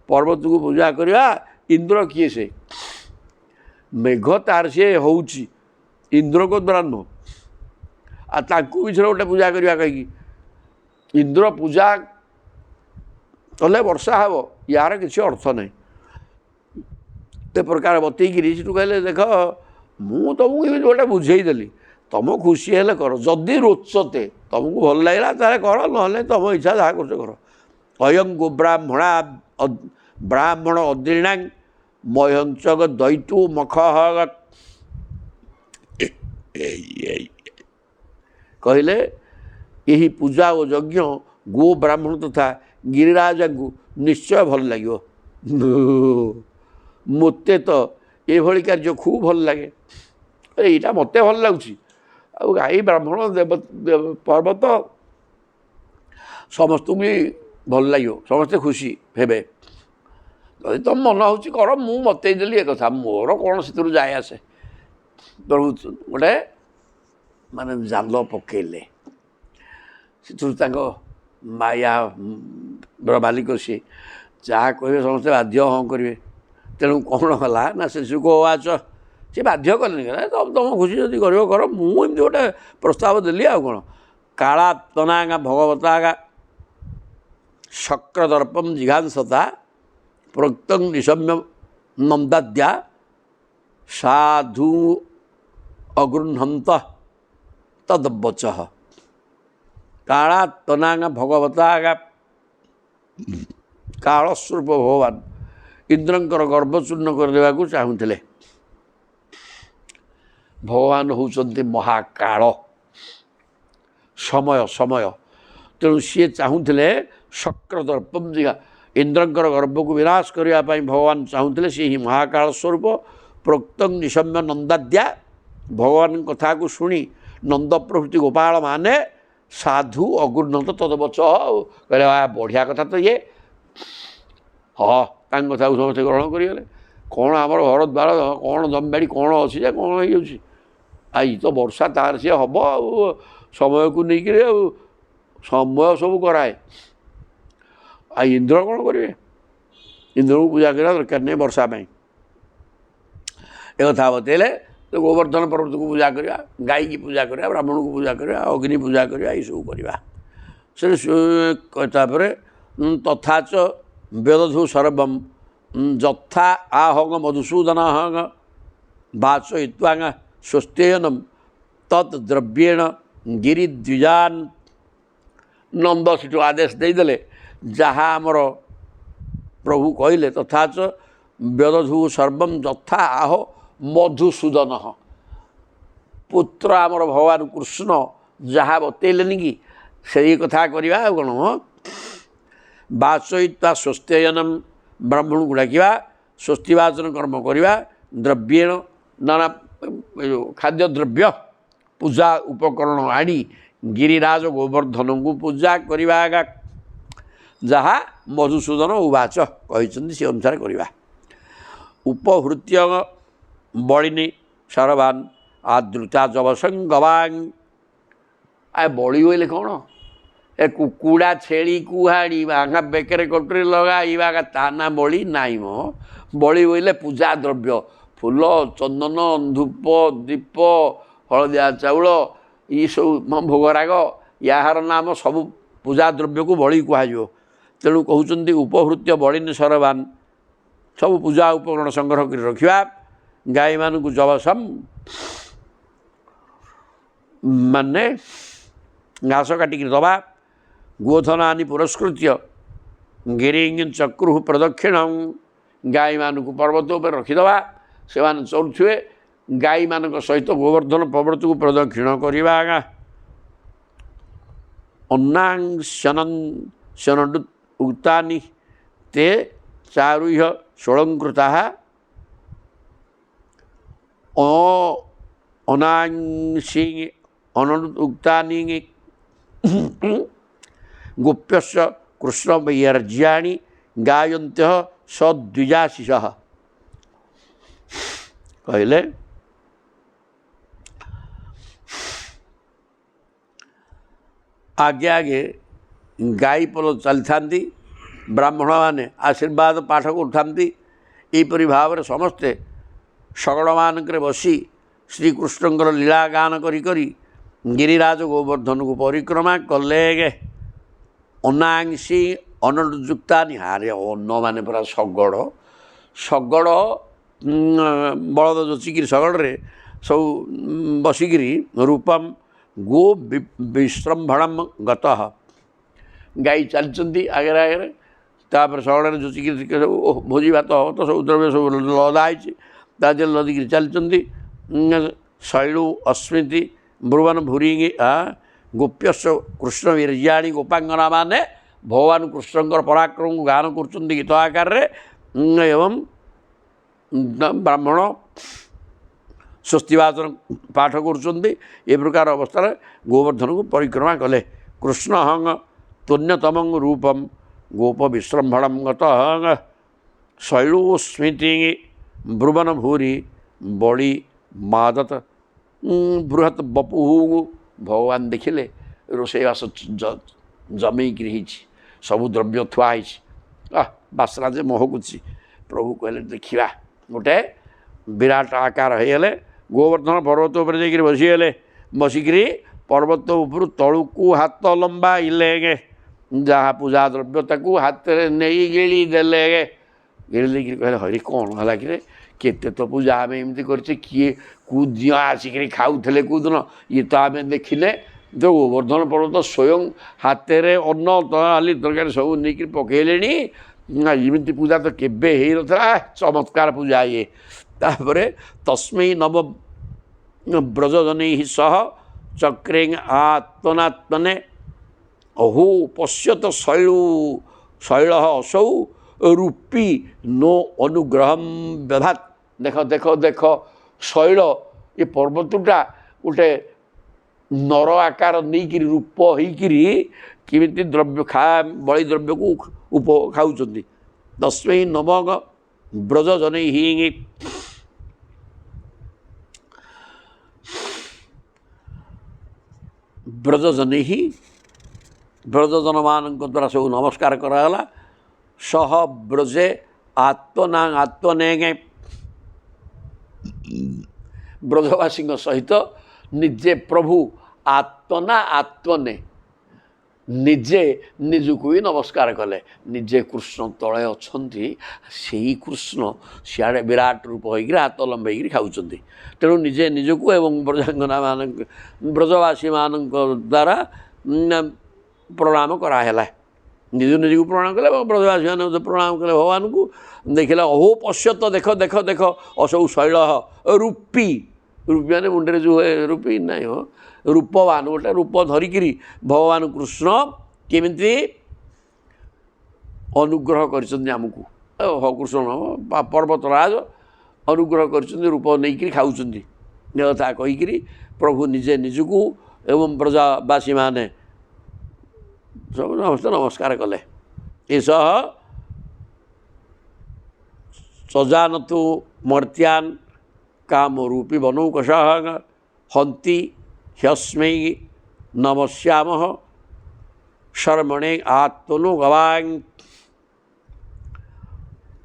ପର୍ବତକୁ ପୂଜା କରିବା ଇନ୍ଦ୍ର କିଏ ସେ ମେଘ ତାର ସିଏ ହେଉଛି ଇନ୍ଦ୍ରଙ୍କ ଦ୍ୱାରା ନୁହଁ ଆଉ ତାଙ୍କୁ ବିଷୟରେ ଗୋଟେ ପୂଜା କରିବା କାହିଁକି ଇନ୍ଦ୍ର ପୂଜା କଲେ ବର୍ଷା ହେବ ୟାର କିଛି ଅର୍ଥ ନାହିଁ ଏ ପ୍ରକାର ବତେଇକିରି ସେଠୁ କହିଲେ ଦେଖ ମୁଁ ତୁମକୁ ଏମିତି ଗୋଟେ ବୁଝେଇଦେଲି ତୁମ ଖୁସି ହେଲେ କର ଯଦି ରୋଚତେ ତୁମକୁ ଭଲ ଲାଗିଲା ତାହେଲେ କର ନହେଲେ ତୁମ ଇଚ୍ଛା ଯାହା କରୁଛ କର ଅୟଂ ଗୋ ବ୍ରାହ୍ମଣ ଅଦ୍ରିଣାଂ ମୟଞ୍ଚକ ଦୈତୁ ମଖ କହିଲେ ଏହି ପୂଜା ଓ ଯଜ୍ଞ ଗୋ ବ୍ରାହ୍ମଣ ତଥା ଗିରିରାଜଙ୍କୁ ନିଶ୍ଚୟ ଭଲ ଲାଗିବ ମୋତେ ତ ଏଭଳି କାର୍ଯ୍ୟ ଖୁବ୍ ଭଲ ଲାଗେ। ଏଇଟା ମୋତେ ଭଲ ଲାଗୁଛି, ଆଉ ଗାଈ ବ୍ରାହ୍ମଣ ପର୍ବତ ସମସ୍ତଙ୍କୁ ବି ଭଲ ଲାଗିବ, ସମସ୍ତେ ଖୁସି ହେବେ। ଯଦି ତମ ମନ ହେଉଛି କର, ମୁଁ ମତେଇ ଦେଲି ଏ କଥା, ମୋର କ'ଣ ସେଥିରୁ ଯାଏ ଆସେ। ପ୍ରଭୁ ଗୋଟେ ମାନେ ଜାଲ ପକେଇଲେ, ସେଥିରୁ ତାଙ୍କ ମାୟାର ମାଲିକ ସିଏ ଯାହା କହିବେ ସମସ୍ତେ ବାଧ୍ୟ ହଁ କରିବେ। ତେଣୁ କ'ଣ ହେଲା ନା ଶିଶୁକୁ ଆଚ ସେ ବାଧ୍ୟ କଲେନି, ତମ ଖୁସି ଯଦି କରିବ କର, ମୁଁ ଏମିତି ଗୋଟେ ପ୍ରସ୍ତାବ ଦେଲି ଆଉ କ'ଣ। କାଳା ତନାଗା ଭଗବତାଗା ଶକ୍ରଦର୍ପମ ଜିଘାଂସତା ପ୍ରୋକ୍ତଂ ନିଶମ୍ୟ ନନ୍ଦାଦ୍ୟା ସାଧୁ ଅଗୃହନ୍ତ ତଦ୍ବଚ। କାଳା ତନାଗା ଭଗବତାଗା କାଳ ସ୍ୱରୂପ ଭଗବାନ ଇନ୍ଦ୍ରଙ୍କର ଗର୍ବ ଚୂର୍ଣ୍ଣ କରିଦେବାକୁ ଚାହୁଁଥିଲେ। ଭଗବାନ ହେଉଛନ୍ତି ମହାକାଳ, ସମୟ। ତେଣୁ ସିଏ ଚାହୁଁଥିଲେ ଶକ୍ରଦର୍ପମ ଜିଘା, ଇନ୍ଦ୍ରଙ୍କର ଗର୍ଭକୁ ବିନାଶ କରିବା ପାଇଁ ଭଗବାନ ଚାହୁଁଥିଲେ। ସିଏ ହିଁ ମହାକାଳ ସ୍ୱରୂପ। ପ୍ରୋକ୍ତଂ ନିଶମ୍ୟ ନନ୍ଦାଦ୍ୟା, ଭଗବାନଙ୍କ କଥାକୁ ଶୁଣି ନନ୍ଦ ପ୍ରଭୃତି ଗୋପାଳ ମାନେ ସାଧୁ ଅଗୃହନ୍ତ ତଦବଚ, କହିଲେ ବଢ଼ିଆ କଥା ତ ଇଏ, ହଁ ତାଙ୍କ କଥାକୁ ସମସ୍ତେ ଗ୍ରହଣ କରିଗଲେ। କ'ଣ ଆମର ଘର ଦ୍ୱାର କ'ଣ ଜମିବାଡ଼ି କ'ଣ ଅଛି ଯେ କ'ଣ ହେଇଯାଉଛି, ଏଇ ତ ବର୍ଷା ତାର ସିଏ ହେବ ଆଉ, ସମୟକୁ ନେଇକିରି ଆଉ ସମୟ ସବୁ କରାଏ। ଆଉ ଇନ୍ଦ୍ର କ'ଣ କରିବେ, ଇନ୍ଦ୍ରକୁ ପୂଜା କରିବା ଦରକାର ନାହିଁ ବର୍ଷା ପାଇଁ। ଏ କଥା ବତେଇଲେ। ତ ଗୋବର୍ଦ୍ଧନ ପର୍ବତକୁ ପୂଜା କରିବା, ଗାଈକି ପୂଜା କରିବା, ବ୍ରାହ୍ମଣକୁ ପୂଜା କରିବା, ଅଗ୍ନି ପୂଜା କରିବା, ଏଇସବୁ କରିବା। ସେ ତାପରେ ତଥାଚ ବେଦଧୁ ସର୍ବମ୍ ଯଥା ଆହଙ୍ଗ ମଧୁସୂଦନ ବାଚ ଇତ୍ୱାଙ୍ଗ ସ୍ୱସ୍ତେୟନମ ତତ୍ ଦ୍ରବ୍ୟେଣ ଗିରିଦ୍ୱିଜାନ। ନନ୍ଦ ସେଠୁ ଆଦେଶ ଦେଇଦେଲେ, ଯାହା ଆମର ପ୍ରଭୁ କହିଲେ, ତଥାଚ ବେଦଧୁ ସର୍ବମ୍ ଯଥା ଆହ ମଧୁସୂଦନ, ପୁତ୍ର ଆମର ଭଗବାନ କୃଷ୍ଣ ଯାହା ବତେଇଲେନି କି ସେଇ କଥା କରିବା। ଆଉ କ'ଣ ବାଚୟିତ୍ୱା ସ୍ୱସ୍ତେୟନମ୍, ବ୍ରାହ୍ମଣକୁ ଡାକିବା, ସ୍ୱସ୍ତିବାଚନ କର୍ମ କରିବା, ଦ୍ରବ୍ୟେଣ ନାନା ଖାଦ୍ୟଦ୍ରବ୍ୟ ପୂଜା ଉପକରଣ ଆଣି ଗିରିରାଜ ଗୋବର୍ଦ୍ଧନଙ୍କୁ ପୂଜା କରିବା। ଯାହା ମଧୁସୂଦନ ଉବାଚ କହିଛନ୍ତି ସେ ଅନୁସାରେ କରିବା। ଉପହୃତ୍ୟ ବଳିନି ସରବାନ ଆଦୃତା ଯବସଙ୍ଗବାଙ୍ଗ। ବଳି ବୋଇଲେ କ'ଣ, ଏ କୁକୁଡ଼ା ଛେଳିକୁ ହାଣିବା, ବେକରେ କଟୁରୀ ଲଗାଇବା, ତା ନା ବଳି ନାହିଁ ମ। ବଳି ବୋଇଲେ ପୂଜା ଦ୍ରବ୍ୟ, ଫୁଲ, ଚନ୍ଦନ, ଧୂପ, ଦୀପ, ହଳଦିଆ ଚାଉଳ, ଏଇସବୁ ଭୋଗରାଗ, ୟାହାର ନାମ ସବୁ ପୂଜା ଦ୍ରବ୍ୟକୁ ବଳି କୁହାଯିବ। ତେଣୁ କହୁଛନ୍ତି ଉପହୃତ୍ୟ ବଳିନି ସରବାନ, ସବୁ ପୂଜା ଉପକରଣ ସଂଗ୍ରହ କରି ରଖିବା। ଗାଈମାନଙ୍କୁ ଯବସମ୍ ମାନେ ଘାସ କାଟିକି ଦେବା। ଗୋଧନ ଆନି ପୁରସ୍କୃତ୍ୟ ଗିରିଙ୍ଗ ଚକ୍ରୁ ପ୍ରଦକ୍ଷିଣ, ଗାଈମାନଙ୍କୁ ପର୍ବତ ଉପରେ ରଖିଦେବା, ସେମାନେ ଚରୁଥିବେ, ଗାଈମାନଙ୍କ ସହିତ ଗୋବର୍ଦ୍ଧନ ପର୍ବତକୁ ପ୍ରଦକ୍ଷିଣ କରିବା। ଅନ୍ନାଂଶନ ଉକ୍ତାନି ते चारुह्य षोलङ्कृताः अनांसि अनुक्तानि गोप्यस्य कृष्णवैर्ज्याणि गायन्त्यः सद्विजाशिषः। कहले आगे आगे गाई पल चली था, ब्राह्मण माने आशीर्वाद पाठ करुँच। यहपरी भाव में समस्ते शगड़ मानक बसी श्रीकृष्ण लीला गान करी गिरिराज गोवर्धन को परिक्रमा कले। अनांसी अनुजुक्ता हारे अन्न माने पूरा शगड़ शगड़ बलद जोचिकी शगड़े सब बसिकी रूपम गो विश्रम्भणम गतः। गाई चलती आगे आगे तापर शगड़े जोचिकी सब भोजी भात तो सब द्रव्य सब लदाई लदिकी चलती। शैलु अस्मृति ब्रुवन भूरी गोप्यस्य कृष्ण वीर्याणी गोपांगना माने भगवान कृष्ण पराक्रम को गान कर गीत आकार एवं ବ୍ରାହ୍ମଣ ସ୍ୱସ୍ତିବାଚନ ପାଠ କରୁଛନ୍ତି। ଏ ପ୍ରକାର ଅବସ୍ଥାରେ ଗୋବର୍ଦ୍ଧନକୁ ପରିକ୍ରମା କଲେ। କୃଷ୍ଣ ହଂ ତୁନ୍ୟତମଂ ରୂପମ୍ ଗୋପ ବିଶ୍ରମ୍ଭଣଂ ଗତଃ ଶୈଳୁ ସ୍ମୃତି ବ୍ରୁବନ ଭୂରି ବଳି ମାଦତ ବୃହତ୍ ବପୁହୁ। ଭଗବାନ ଦେଖିଲେ ରୋଷେଇବାସ ଜମେଇକିରି ହେଇଛି, ସବୁ ଦ୍ରବ୍ୟ ଥୁଆ ହେଇଛି, ବାସ୍ନା ଯେ ମହକୁଛି। ପ୍ରଭୁ କହିଲେ ଦେଖିବା। ଗୋଟେ ବିରାଟ ଆକାର ହେଇଗଲେ ଗୋବର୍ଦ୍ଧନ ପର୍ବତ ଉପରେ ଯାଇକିରି ବସିଗଲେ। ବସିକିରି ପର୍ବତ ଉପରୁ ତଳୁକୁ ହାତ ଲମ୍ବାଇଲେ, ଯାହା ପୂଜା ଦ୍ରବ୍ୟ ତାକୁ ହାତରେ ନେଇ ଗିଳି ଦେଲେ। ଗିଳି ଦେଇକିରି କହିଲେ ହରି କ'ଣ ହେଲା କିରେ, କେତେ ତ ପୂଜା ଆମେ ଏମିତି କରିଛେ, କିଏ କେଉଁ ଦିନ ଆସିକିରି ଖାଉଥିଲେ କେଉଁଦିନ, ଇଏ ତ ଆମେ ଦେଖିଲେ। ଯେଉଁ ଗୋବର୍ଦ୍ଧନ ପର୍ବତ ସ୍ୱୟଂ ହାତରେ ଅନ୍ନ ଡାଲି ତରକାରୀ ସବୁ ନେଇକିରି ପକାଇଲେଣି। ଏମିତି ପୂଜା ତ କେବେ ହେଇନଥିଲା, ଚମତ୍କାର ପୂଜା ଇଏ। ତାପରେ ତସ୍ମୈ ନବ ବ୍ରଜଜନୈ ସହ ଚକ୍ରେ ଆତ୍ମନାତ୍ମନେ ଅହୁ ପଶ୍ୟତ ଶୈଳ ଅସౌ ରୂପୀ नो ଅନୁଗ୍ରହମ୍ ବ୍ୟଭାତ୍। ଦେଖ ଦେଖ ଦେଖ ଶୈଳ ଏ ପର୍ବତଟା ଗୋଟେ ନର ଆକାର ନେଇକିରି ରୂପ ହେଇକିରି କେମିତି ଦ୍ରବ୍ୟ ବଳି ଦ୍ରବ୍ୟକୁ ଖାଉଛନ୍ତି। ତସ୍ମୈ ନମଃ ବ୍ରଜଜନୈ ବ୍ରଜଜନୈ ବ୍ରଜଜନମାନଙ୍କ ଦ୍ୱାରା ସବୁ ନମସ୍କାର କରାଗଲା। ସହ ବ୍ରଜେ ଆତ୍ମନେ ବ୍ରଜବାସୀଙ୍କ ସହିତ ନିଜେ ପ୍ରଭୁ ଆତ୍ମନେ ନିଜେ ନିଜକୁ ବି ନମସ୍କାର କଲେ। ନିଜେ କୃଷ୍ଣ ତଳେ ଅଛନ୍ତି, ସେଇ କୃଷ୍ଣ ସିଆଡ଼େ ବିରାଟ ରୂପ ହୋଇକିରି ହାତ ଲମ୍ବେଇକିରି ଖାଉଛନ୍ତି। ତେଣୁ ନିଜେ ନିଜକୁ ଏବଂ ବ୍ରଜାଙ୍ଗନାମାନଙ୍କ ବ୍ରଜବାସୀମାନଙ୍କ ଦ୍ୱାରା ପ୍ରଣାମ କରାହେଲା। ନିଜ ନିଜକୁ ପ୍ରଣାମ କଲେ ଏବଂ ବ୍ରଜବାସୀମାନେ ପ୍ରଣାମ କଲେ ଭଗବାନଙ୍କୁ। ଦେଖିଲେ ଅହୋ ପଶ୍ୟତ ଦେଖ ଦେଖ ଦେଖ ଅସୌ ଶୈଳ ରୂପୀ। ରୂପୀ ମାନେ ମୁଣ୍ଡରେ ଯେଉଁ ରୂପୀ ନାହିଁ ହଁ, ରୂପବାନ ଗୋଟେ ରୂପ ଧରିକିରି ଭଗବାନ କୃଷ୍ଣ କେମିତି ଅନୁଗ୍ରହ କରିଛନ୍ତି ଆମକୁ। କୃଷ୍ଣ ପର୍ବତରାଜ ଅନୁଗ୍ରହ କରିଛନ୍ତି, ରୂପ ନେଇକିରି ଖାଉଛନ୍ତି। କଥା କହିକିରି ପ୍ରଭୁ ନିଜେ ନିଜକୁ ଏବଂ ବ୍ରଜବାସୀମାନେ ସବୁ ସମସ୍ତେ ନମସ୍କାର କଲେ। ଏସହ ସଜାନତୁ ମର୍ତ୍ୟାନ୍ କାମରୂପୀ ବନୌକଷଃ ହନ୍ତି ହ୍ୟସ୍ମୈ ନମସ୍ୟାମଃ ଶର୍ମଣେ ଆତ୍ମନୁ ଗବାଂ।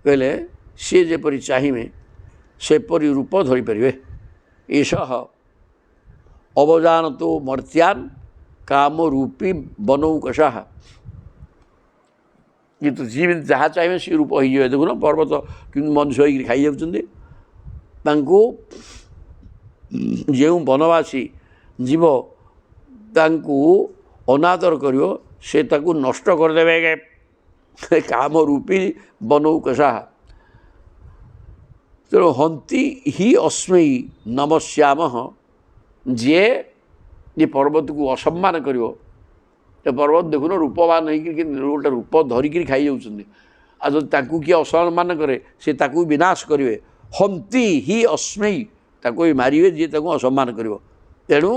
କହିଲେ ସିଏ ଯେପରି ଚାହିଁବେ ସେପରି ରୂପ ଧରିପାରିବେ। ଏସହ ଅବଜାନତୁ ମର୍ତ୍ୟାନ୍ କାମରୂପୀ ବନୌକଷଃ। କିନ୍ତୁ ଯିଏ ଯାହା ଚାହିଁବେ ସେ ରୂପ ହେଇଯିବେ। ଦେଖୁନ ପର୍ବତ କିନ୍ତୁ ମନୁଷ୍ୟ ହେଇକିରି ଖାଇଯାଉଛନ୍ତି। ତାଙ୍କୁ ଯେଉଁ ବନବାସୀ ଯିବ ତାଙ୍କୁ ଅନାଦର କରିବ, ସେ ତାକୁ ନଷ୍ଟ କରିଦେବେ। କାମରୂପୀ ବନୌକଷଃ। ତେଣୁ ହନ୍ତି ହି ଅସ୍ମୈ ନମସ୍ୟାମଃ। ଯିଏ ଏ ପର୍ବତକୁ ଅସମ୍ମାନ କରିବ, ଏ ପର୍ବତ ଦେଖୁନ ରୂପବାନ ହେଇକିରି ଗୋଟେ ରୂପ ଧରିକିରି ଖାଇଯାଉଛନ୍ତି। ଆଉ ଯଦି ତାଙ୍କୁ କିଏ ଅସମ୍ମାନ କରେ ସେ ତାକୁ ବିନାଶ କରିବେ। ହନ୍ତି ହି ଅସ୍ମୈ, ତାକୁ ବି ମାରିବେ ଯିଏ ତାକୁ ଅସମ୍ମାନ କରିବ। ତେଣୁ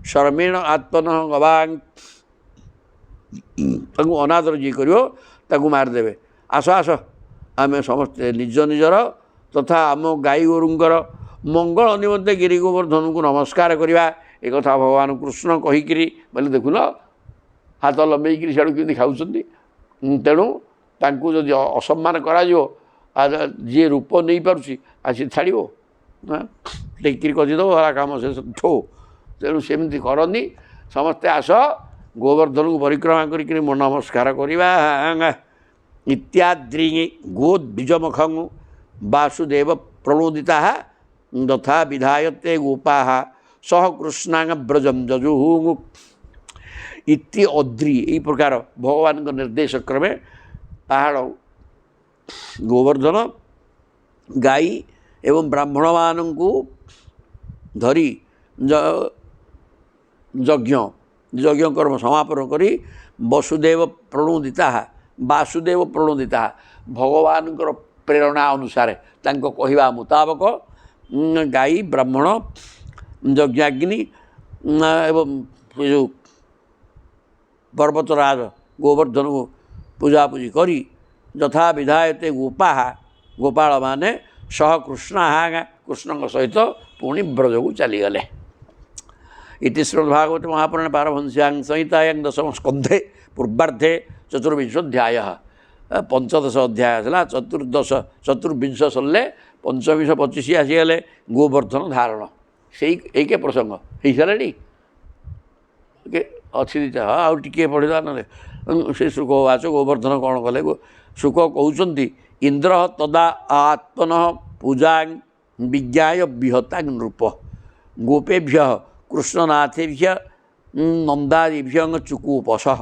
ଶର୍ମେଣ ଆତ୍ମନଃ ଗବାଂ, ତାକୁ ଅନାଦର ଯିଏ କରିବ ତାକୁ ମାରିଦେବେ। ଆସ ଆସ ଆମେ ସମସ୍ତେ ନିଜ ନିଜର ତଥା ଆମ ଗାଈ ଗୋରୁଙ୍କର ମଙ୍ଗଳ ନିମନ୍ତେ ଗିରି ଗୋବର୍ଦ୍ଧନଙ୍କୁ ନମସ୍କାର କରିବା। ଏକଥା ଭଗବାନ କୃଷ୍ଣ କହିକିରି ବୋଲେ ଦେଖୁନ ହାତ ଲମ୍ବେଇକିରି ସିଆଡ଼ୁ କେମିତି ଖାଉଛନ୍ତି। ତେଣୁ ତାଙ୍କୁ ଯଦି ଅସମ୍ମାନ କରାଯିବ, ଯିଏ ରୂପ ନେଇପାରୁଛି ଆସି ଛାଡ଼ିବ, ଟେକିରି କଜିଦେବ ହେଲା କାମ ସେ ଠୋ। ତେଣୁ ସେମିତି କରନି। ସମସ୍ତେ ଆସ ଗୋବର୍ଦ୍ଧନକୁ ପରିକ୍ରମା କରିକିରି ନମସ୍କାର କରିବା। ଇତ୍ୟାଦ୍ରି ଗୋଦ୍ବିଜମଖଂ ବାସୁଦେବ ପ୍ରଣୋଦିତା ଯଥା ବିଧାୟତେ ଗୋପାଃ ସହ କୃଷ୍ଣାଙ୍ଗ ବ୍ରଜಂ ଯଜୁଃ। ଇତି ଅଦ୍ରି, ଏହି ପ୍ରକାର ଭଗବାନଙ୍କ ନିର୍ଦ୍ଦେଶ କ୍ରମେ ପାହାଡ଼ ଗୋବର୍ଦ୍ଧନ ଗାଈ ଏବଂ ବ୍ରାହ୍ମଣମାନଙ୍କୁ ଧରି ଯଜ୍ଞ କର୍ମ ସମାପନ କରି ବାସୁଦେବ ପ୍ରଣୋଦିତା ଭଗବାନଙ୍କର ପ୍ରେରଣା ଅନୁସାରେ ତାଙ୍କ କହିବା ମୁତାବକ ଗାଈ ବ୍ରାହ୍ମଣ ଯଜ୍ଞାଗ୍ନି ଏବଂ ଏ ଯେଉଁ ପର୍ବତରାଜ ଗୋବର୍ଦ୍ଧନକୁ ପୂଜାପୂଜି କରି ଯଥା ବିଧାୟତେ ଗୋପାହା ଗୋପାଳମାନେ ସହ କୃଷ୍ଣଙ୍କ ସହିତ ପୁଣି ବ୍ରଜକୁ ଚାଲିଗଲେ। ଇତି ଶ୍ରୀମଦ୍ଭାଗବତ ମହାପୁରାଣେ ପାରମହଂସ୍ୟାଂ ସଂହିତାୟାଂ ଦଶମ ସ୍କନ୍ଧେ ପୂର୍ବାର୍ଦ୍ଧେ ଚତୁର୍ବିଂଶୋଧ୍ୟାୟ ପଞ୍ଚଦଶ ଅଧ୍ୟାୟ ଥିଲା। ଚତୁର୍ବିଂଶ ସରିଲେ ପଞ୍ଚବିଂଶ 25 ଆସିଗଲେ ଗୋବର୍ଦ୍ଧନ ଧାରଣ। ସେଇ ଏଇକେ ପ୍ରସଙ୍ଗ ହେଇସାରିଲାଣି ଅଛି ଦୁଇଟା ଆଉ ଟିକିଏ ପଢ଼ିଲା ନହେଲେ ସେ ଶୁକ ବାଚ ଗୋବର୍ଦ୍ଧନ କ'ଣ କଲେ ଶୁକ କହୁଛନ୍ତି ଇନ୍ଦ୍ର ତଦା ଆତ୍ମନ ପୂଜାଂ ବିଜ୍ଞାୟ ବିହତାଂ ନୃପ ଗୋପେଭ୍ୟ କୃଷ୍ଣନାଥେଭ୍ୟ ନନ୍ଦାଦିଭ୍ୟ ଚୁକୁପସହ।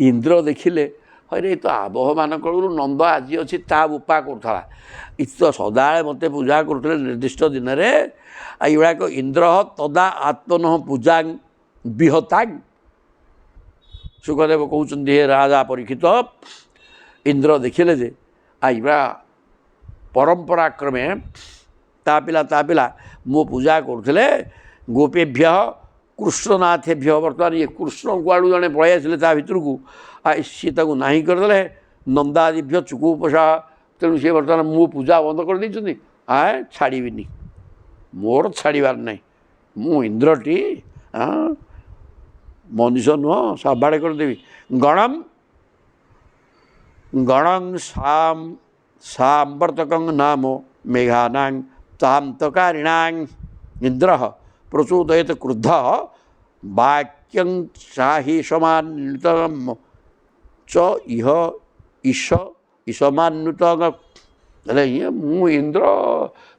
ଇନ୍ଦ୍ର ଦେଖିଲେ ହଇରେ ତ ଆବହମାନଙ୍କରୁ ନନ୍ଦ ଆଜି ଅଛି ତା ଉପା କରୁଥିଲା ତ ସଦାବେଳେ ମୋତେ ପୂଜା କରୁଥିଲେ ନିର୍ଦ୍ଦିଷ୍ଟ ଦିନରେ ଏଇଗୁଡ଼ାକ ଇନ୍ଦ୍ର ତଦା ଆତ୍ମନ ପୂଜାଂ ବିହତାଂ। ସୁଖଦେବ କହୁଛନ୍ତି ହେ ରାଜା ପରୀକ୍ଷିତ ଇନ୍ଦ୍ର ଦେଖିଲେ ଯେ ଏଇଗୁଡ଼ା ପରମ୍ପରା କ୍ରମେ ତା ପିଲା ମୋ ପୂଜା କରୁଥିଲେ ଗୋପେଭ୍ୟ କୃଷ୍ଣନାଥେଭ୍ୟ ବର୍ତ୍ତମାନ ଇଏ କୃଷ୍ଣ କୁଆଡ଼ୁ ଜଣେ ପଳେଇ ଆସିଲେ ତା ଭିତରକୁ ସିଏ ତାକୁ ନାହିଁ କରିଦେଲେ ନନ୍ଦାଦିଭ୍ୟ ଚୁକୁପସା। ତେଣୁ ସିଏ ବର୍ତ୍ତମାନ ମୋ ପୂଜା ବନ୍ଦ କରିଦେଇଛନ୍ତି। ଛାଡ଼ିବିନି ମୋର ଛାଡ଼ିବାର ନାହିଁ ମୁଁ ଇନ୍ଦ୍ରଟି ମନୁଷ୍ୟ ନୁହଁ ସାବାଡ଼େ କରିଦେବି। ଗଣଂ ସାମ୍ବର୍ତ୍ତକଂ ନାମ ମେଘାନାଂ ତାନ୍ତକାରିଣାଂ ଇନ୍ଦ୍ର ପ୍ରଚୋଦୟତ କ୍ରୁଦ୍ଧ ବାକ୍ୟଂ ଚାହି ସମାନ୍ବିତ ଚ ଇହ ଈଶମାନ୍ବିତ। ହେଲେ ମୁଁ ଇନ୍ଦ୍ର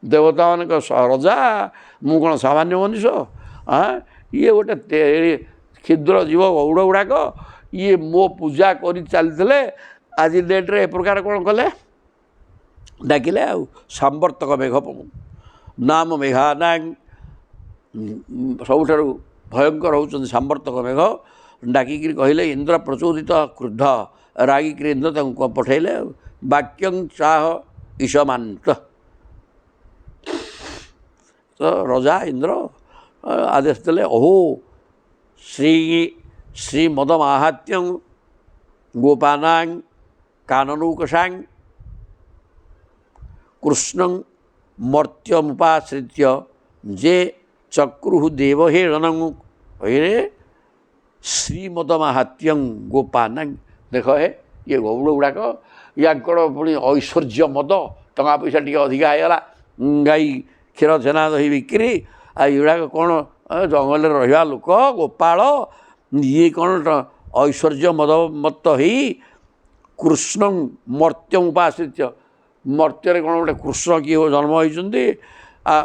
ଦେବତାମାନଙ୍କ ରଜା ମୁଁ କ'ଣ ସାମାନ୍ୟ ମନୁଷ୍ୟ? ଇଏ ଗୋଟେ କ୍ଷୁଦ୍ର ଜୀବ ଗୌଡ଼ ଗୁଡ଼ାକ ଇଏ ମୋ ପୂଜା କରି ଚାଲିଥିଲେ ଆଜି ଡେଟ୍ରେ ଏ ପ୍ରକାର କ'ଣ କଲେ ଡାକିଲେ ଆଉ ସାମ୍ବର୍ତ୍ତକ ମେଘ ନାମ ମେଘାନାଂ ସବୁଠାରୁ ଭୟଙ୍କର ହେଉଛନ୍ତି ସାମ୍ବର୍ତ୍ତକ ମେଘ ଡାକିକିରି କହିଲେ ଇନ୍ଦ୍ର ପ୍ରଚୋଦିତ କ୍ରୁଦ୍ଧ ରାଗିକିରି ଇନ୍ଦ୍ର ତାଙ୍କୁ ପଠାଇଲେ ବାକ୍ୟଂ ଚାହ ଈଶମାନ୍ବିତ। ତ ରଜା ଇନ୍ଦ୍ର ଆଦେଶ ଦେଲେ ଅହୋ ଶ୍ରୀମଦ ମାହାତ୍ମ୍ୟଂ ଗୋପାନାଂ କାନନୌକସାଂ କୃଷ୍ଣଂ ମର୍ତ୍ତ୍ୟମୁପାଶ୍ରିତ୍ୟ ଯେ ଚକ୍ରୁଃ ଦେବହେଳନଂ। ଶ୍ରୀମଦ ମାହାତ୍ମ୍ୟଂ ଗୋପାନାଂ ଦେଖ ଇଏ ଗୌଡ଼ ଗୁଡ଼ାକ ୟାଙ୍କର ପୁଣି ଐଶ୍ୱର୍ଯ୍ୟ ମଦ ଟଙ୍କା ପଇସା ଟିକେ ଅଧିକା ହେଇଗଲା ଗାଈ କ୍ଷୀର ଛେନା ଦହି ବିକ୍ରି ଏଗୁଡ଼ାକ କ'ଣ ଜଙ୍ଗଲରେ ରହିବା ଲୋକ ଗୋପାଳ ଇଏ କ'ଣ ଐଶ୍ୱର୍ଯ୍ୟ ମଦମତ୍ତ ହେଇ କୃଷ୍ଣ ମର୍ତ୍ତ୍ୟମୁପାଶ୍ରିତ୍ୟ ମର୍ତ୍ତ୍ୟରେ କ'ଣ ଗୋଟେ କୃଷ୍ଣ କିଏ ଜନ୍ମ ହୋଇଛନ୍ତି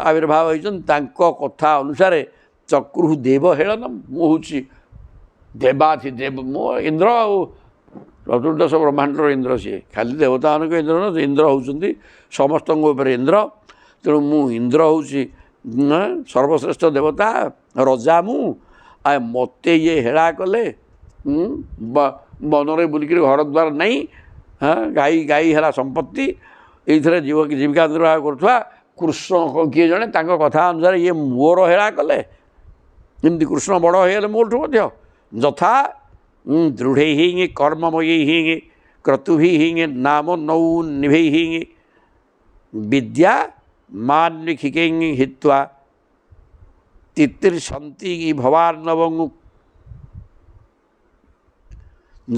ଆବିର୍ଭାବ ହୋଇଛନ୍ତି ତାଙ୍କ କଥା ଅନୁସାରେ ଚକ୍ରୁଃ ଦେବ ହେଳନ ମୁଁ ହେଉଛି ଦେବାଧିଦେବ ମୁଁ ଇନ୍ଦ୍ର ଆଉ ଚତୁର୍ଦ୍ଦଶ ବ୍ରହ୍ମାଣ୍ଡର ଇନ୍ଦ୍ର ସିଏ ଖାଲି ଦେବତାମାନଙ୍କ ଇନ୍ଦ୍ର ନୁହଁ ଇନ୍ଦ୍ର ହେଉଛନ୍ତି ସମସ୍ତଙ୍କ ଉପରେ ଇନ୍ଦ୍ର। ତେଣୁ ମୁଁ ଇନ୍ଦ୍ର ହେଉଛି ସର୍ବଶ୍ରେଷ୍ଠ ଦେବତା ରଜା ମୁଁ ମୋତେ ଇଏ ହେଳା କଲେ ବନରେ ବୁଲିକିରି ଘର ଦ୍ୱାର ନାହିଁ ଗାଈ ହେଲା ସମ୍ପତ୍ତି ଏଇଥିରେ ଜୀବିକା ନିର୍ବାହ କରୁଥିବା କୃଷ୍ଣ କିଏ ଜଣେ ତାଙ୍କ କଥା ଅନୁସାରେ ଇଏ ମୋର ହେଳା କଲେ। ଏମିତି କୃଷ୍ଣ ବଡ଼ ହେଇଗଲେ ମୋଠୁ ମଧ୍ୟ ଯଥା ଦୃଢ଼ୈ ହିଁ କର୍ମମୟୀ ହିଁ କ୍ରତୁଭି ହିଁ ନାମ ନୌ ନିଭୈ ହିଁ ବିଦ୍ୟା ମାନ୍ବିକ୍ଷିକେ ହିତ୍ୱା ତିତିର୍ଷନ୍ତି ଭବାର୍ଣ୍ଣବଂ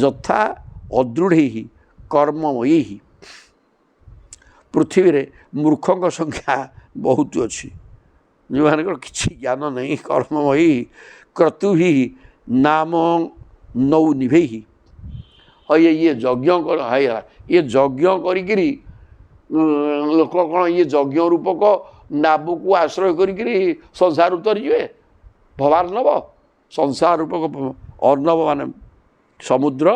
ଯଥା ଅଦୃଢ଼ୈ କର୍ମମୟୀ। ପୃଥିବୀରେ ମୂର୍ଖଙ୍କ ସଂଖ୍ୟା ବହୁତ ଅଛି ଯେଉଁମାନଙ୍କର କିଛି ଜ୍ଞାନ ନାହିଁ କର୍ମମୟୀ କ୍ରତୁଭି ନାମ ନୌ ନିଭୈ। ଇଏ ଯଜ୍ଞ ହେଇଗଲା ଇଏ ଯଜ୍ଞ କରିକିରି ଲୋକ କ'ଣ ଇଏ ଯଜ୍ଞ ରୂପକ ନାବକୁ ଆଶ୍ରୟ କରିକିରି ସଂସାର ଉତରିଯିବେ ଭବାର୍ଣ୍ଣବ ସଂସାର ରୂପକ ଅର୍ଣ୍ଣବ ମାନେ ସମୁଦ୍ର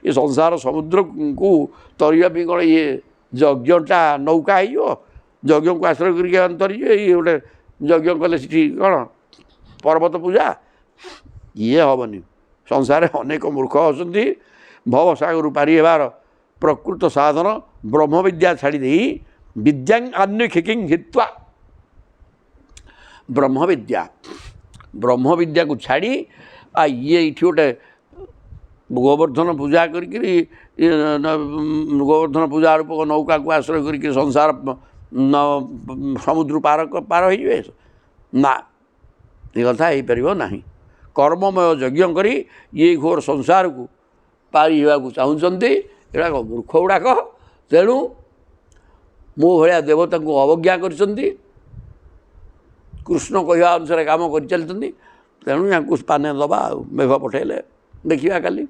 ଏ ସଂସାର ସମୁଦ୍ରକୁ ତରିବା ପାଇଁ କ'ଣ ଇଏ ଯଜ୍ଞଟା ନୌକା ହେଇଯିବ ଯଜ୍ଞକୁ ଆଶ୍ରୟ କରିକି ତରିଯିବେ ଇଏ ଗୋଟେ ଯଜ୍ଞ କଲେ ସେଠି କ'ଣ ପର୍ବତ ପୂଜା ଇଏ ହେବନି। ସଂସାରରେ ଅନେକ ମୂର୍ଖ ଅଛନ୍ତି ଭବସାଗରରୁ ପାରି ହେବାର ପ୍ରକୃତ ସାଧନ ବ୍ରହ୍ମବିଦ୍ୟା ଛାଡ଼ି ଦେଇ ବିଦ୍ୟାଂ ଅନ୍ୱେକ୍ଷିକିଂ ହିତ୍ୱା ବ୍ରହ୍ମବିଦ୍ୟାକୁ ଛାଡ଼ି ଇଏ ଏଇଠି ଗୋଟେ ଗୋବର୍ଦ୍ଧନ ପୂଜା କରିକିରି ଗୋବର୍ଦ୍ଧନ ପୂଜା ରୂପକ ନୌକାକୁ ଆଶ୍ରୟ କରିକି ସଂସାର ସମୁଦ୍ର ପାର ହେଇଯିବେ ନା, ଏ କଥା ହେଇପାରିବ ନାହିଁ। କର୍ମମୟ ଯଜ୍ଞ କରି ଇଏ ଘୋର ସଂସାରକୁ ପାରି ହେବାକୁ ଚାହୁଁଛନ୍ତି ଏଗୁଡ଼ାକ ମୂର୍ଖ ଗୁଡ଼ାକ। ତେଣୁ ମୋ ଭଳିଆ ଦେବତାଙ୍କୁ ଅବଜ୍ଞା କରିଛନ୍ତି, କୃଷ୍ଣ କହିବା ଅନୁସାରେ କାମ କରିଚାଲିଛନ୍ତି। ତେଣୁ ୟାଙ୍କୁ ପାନେ ଦେବା ଆଉ ମେଘ ପଠେଇଲେ ଦେଖିବା କାଲି।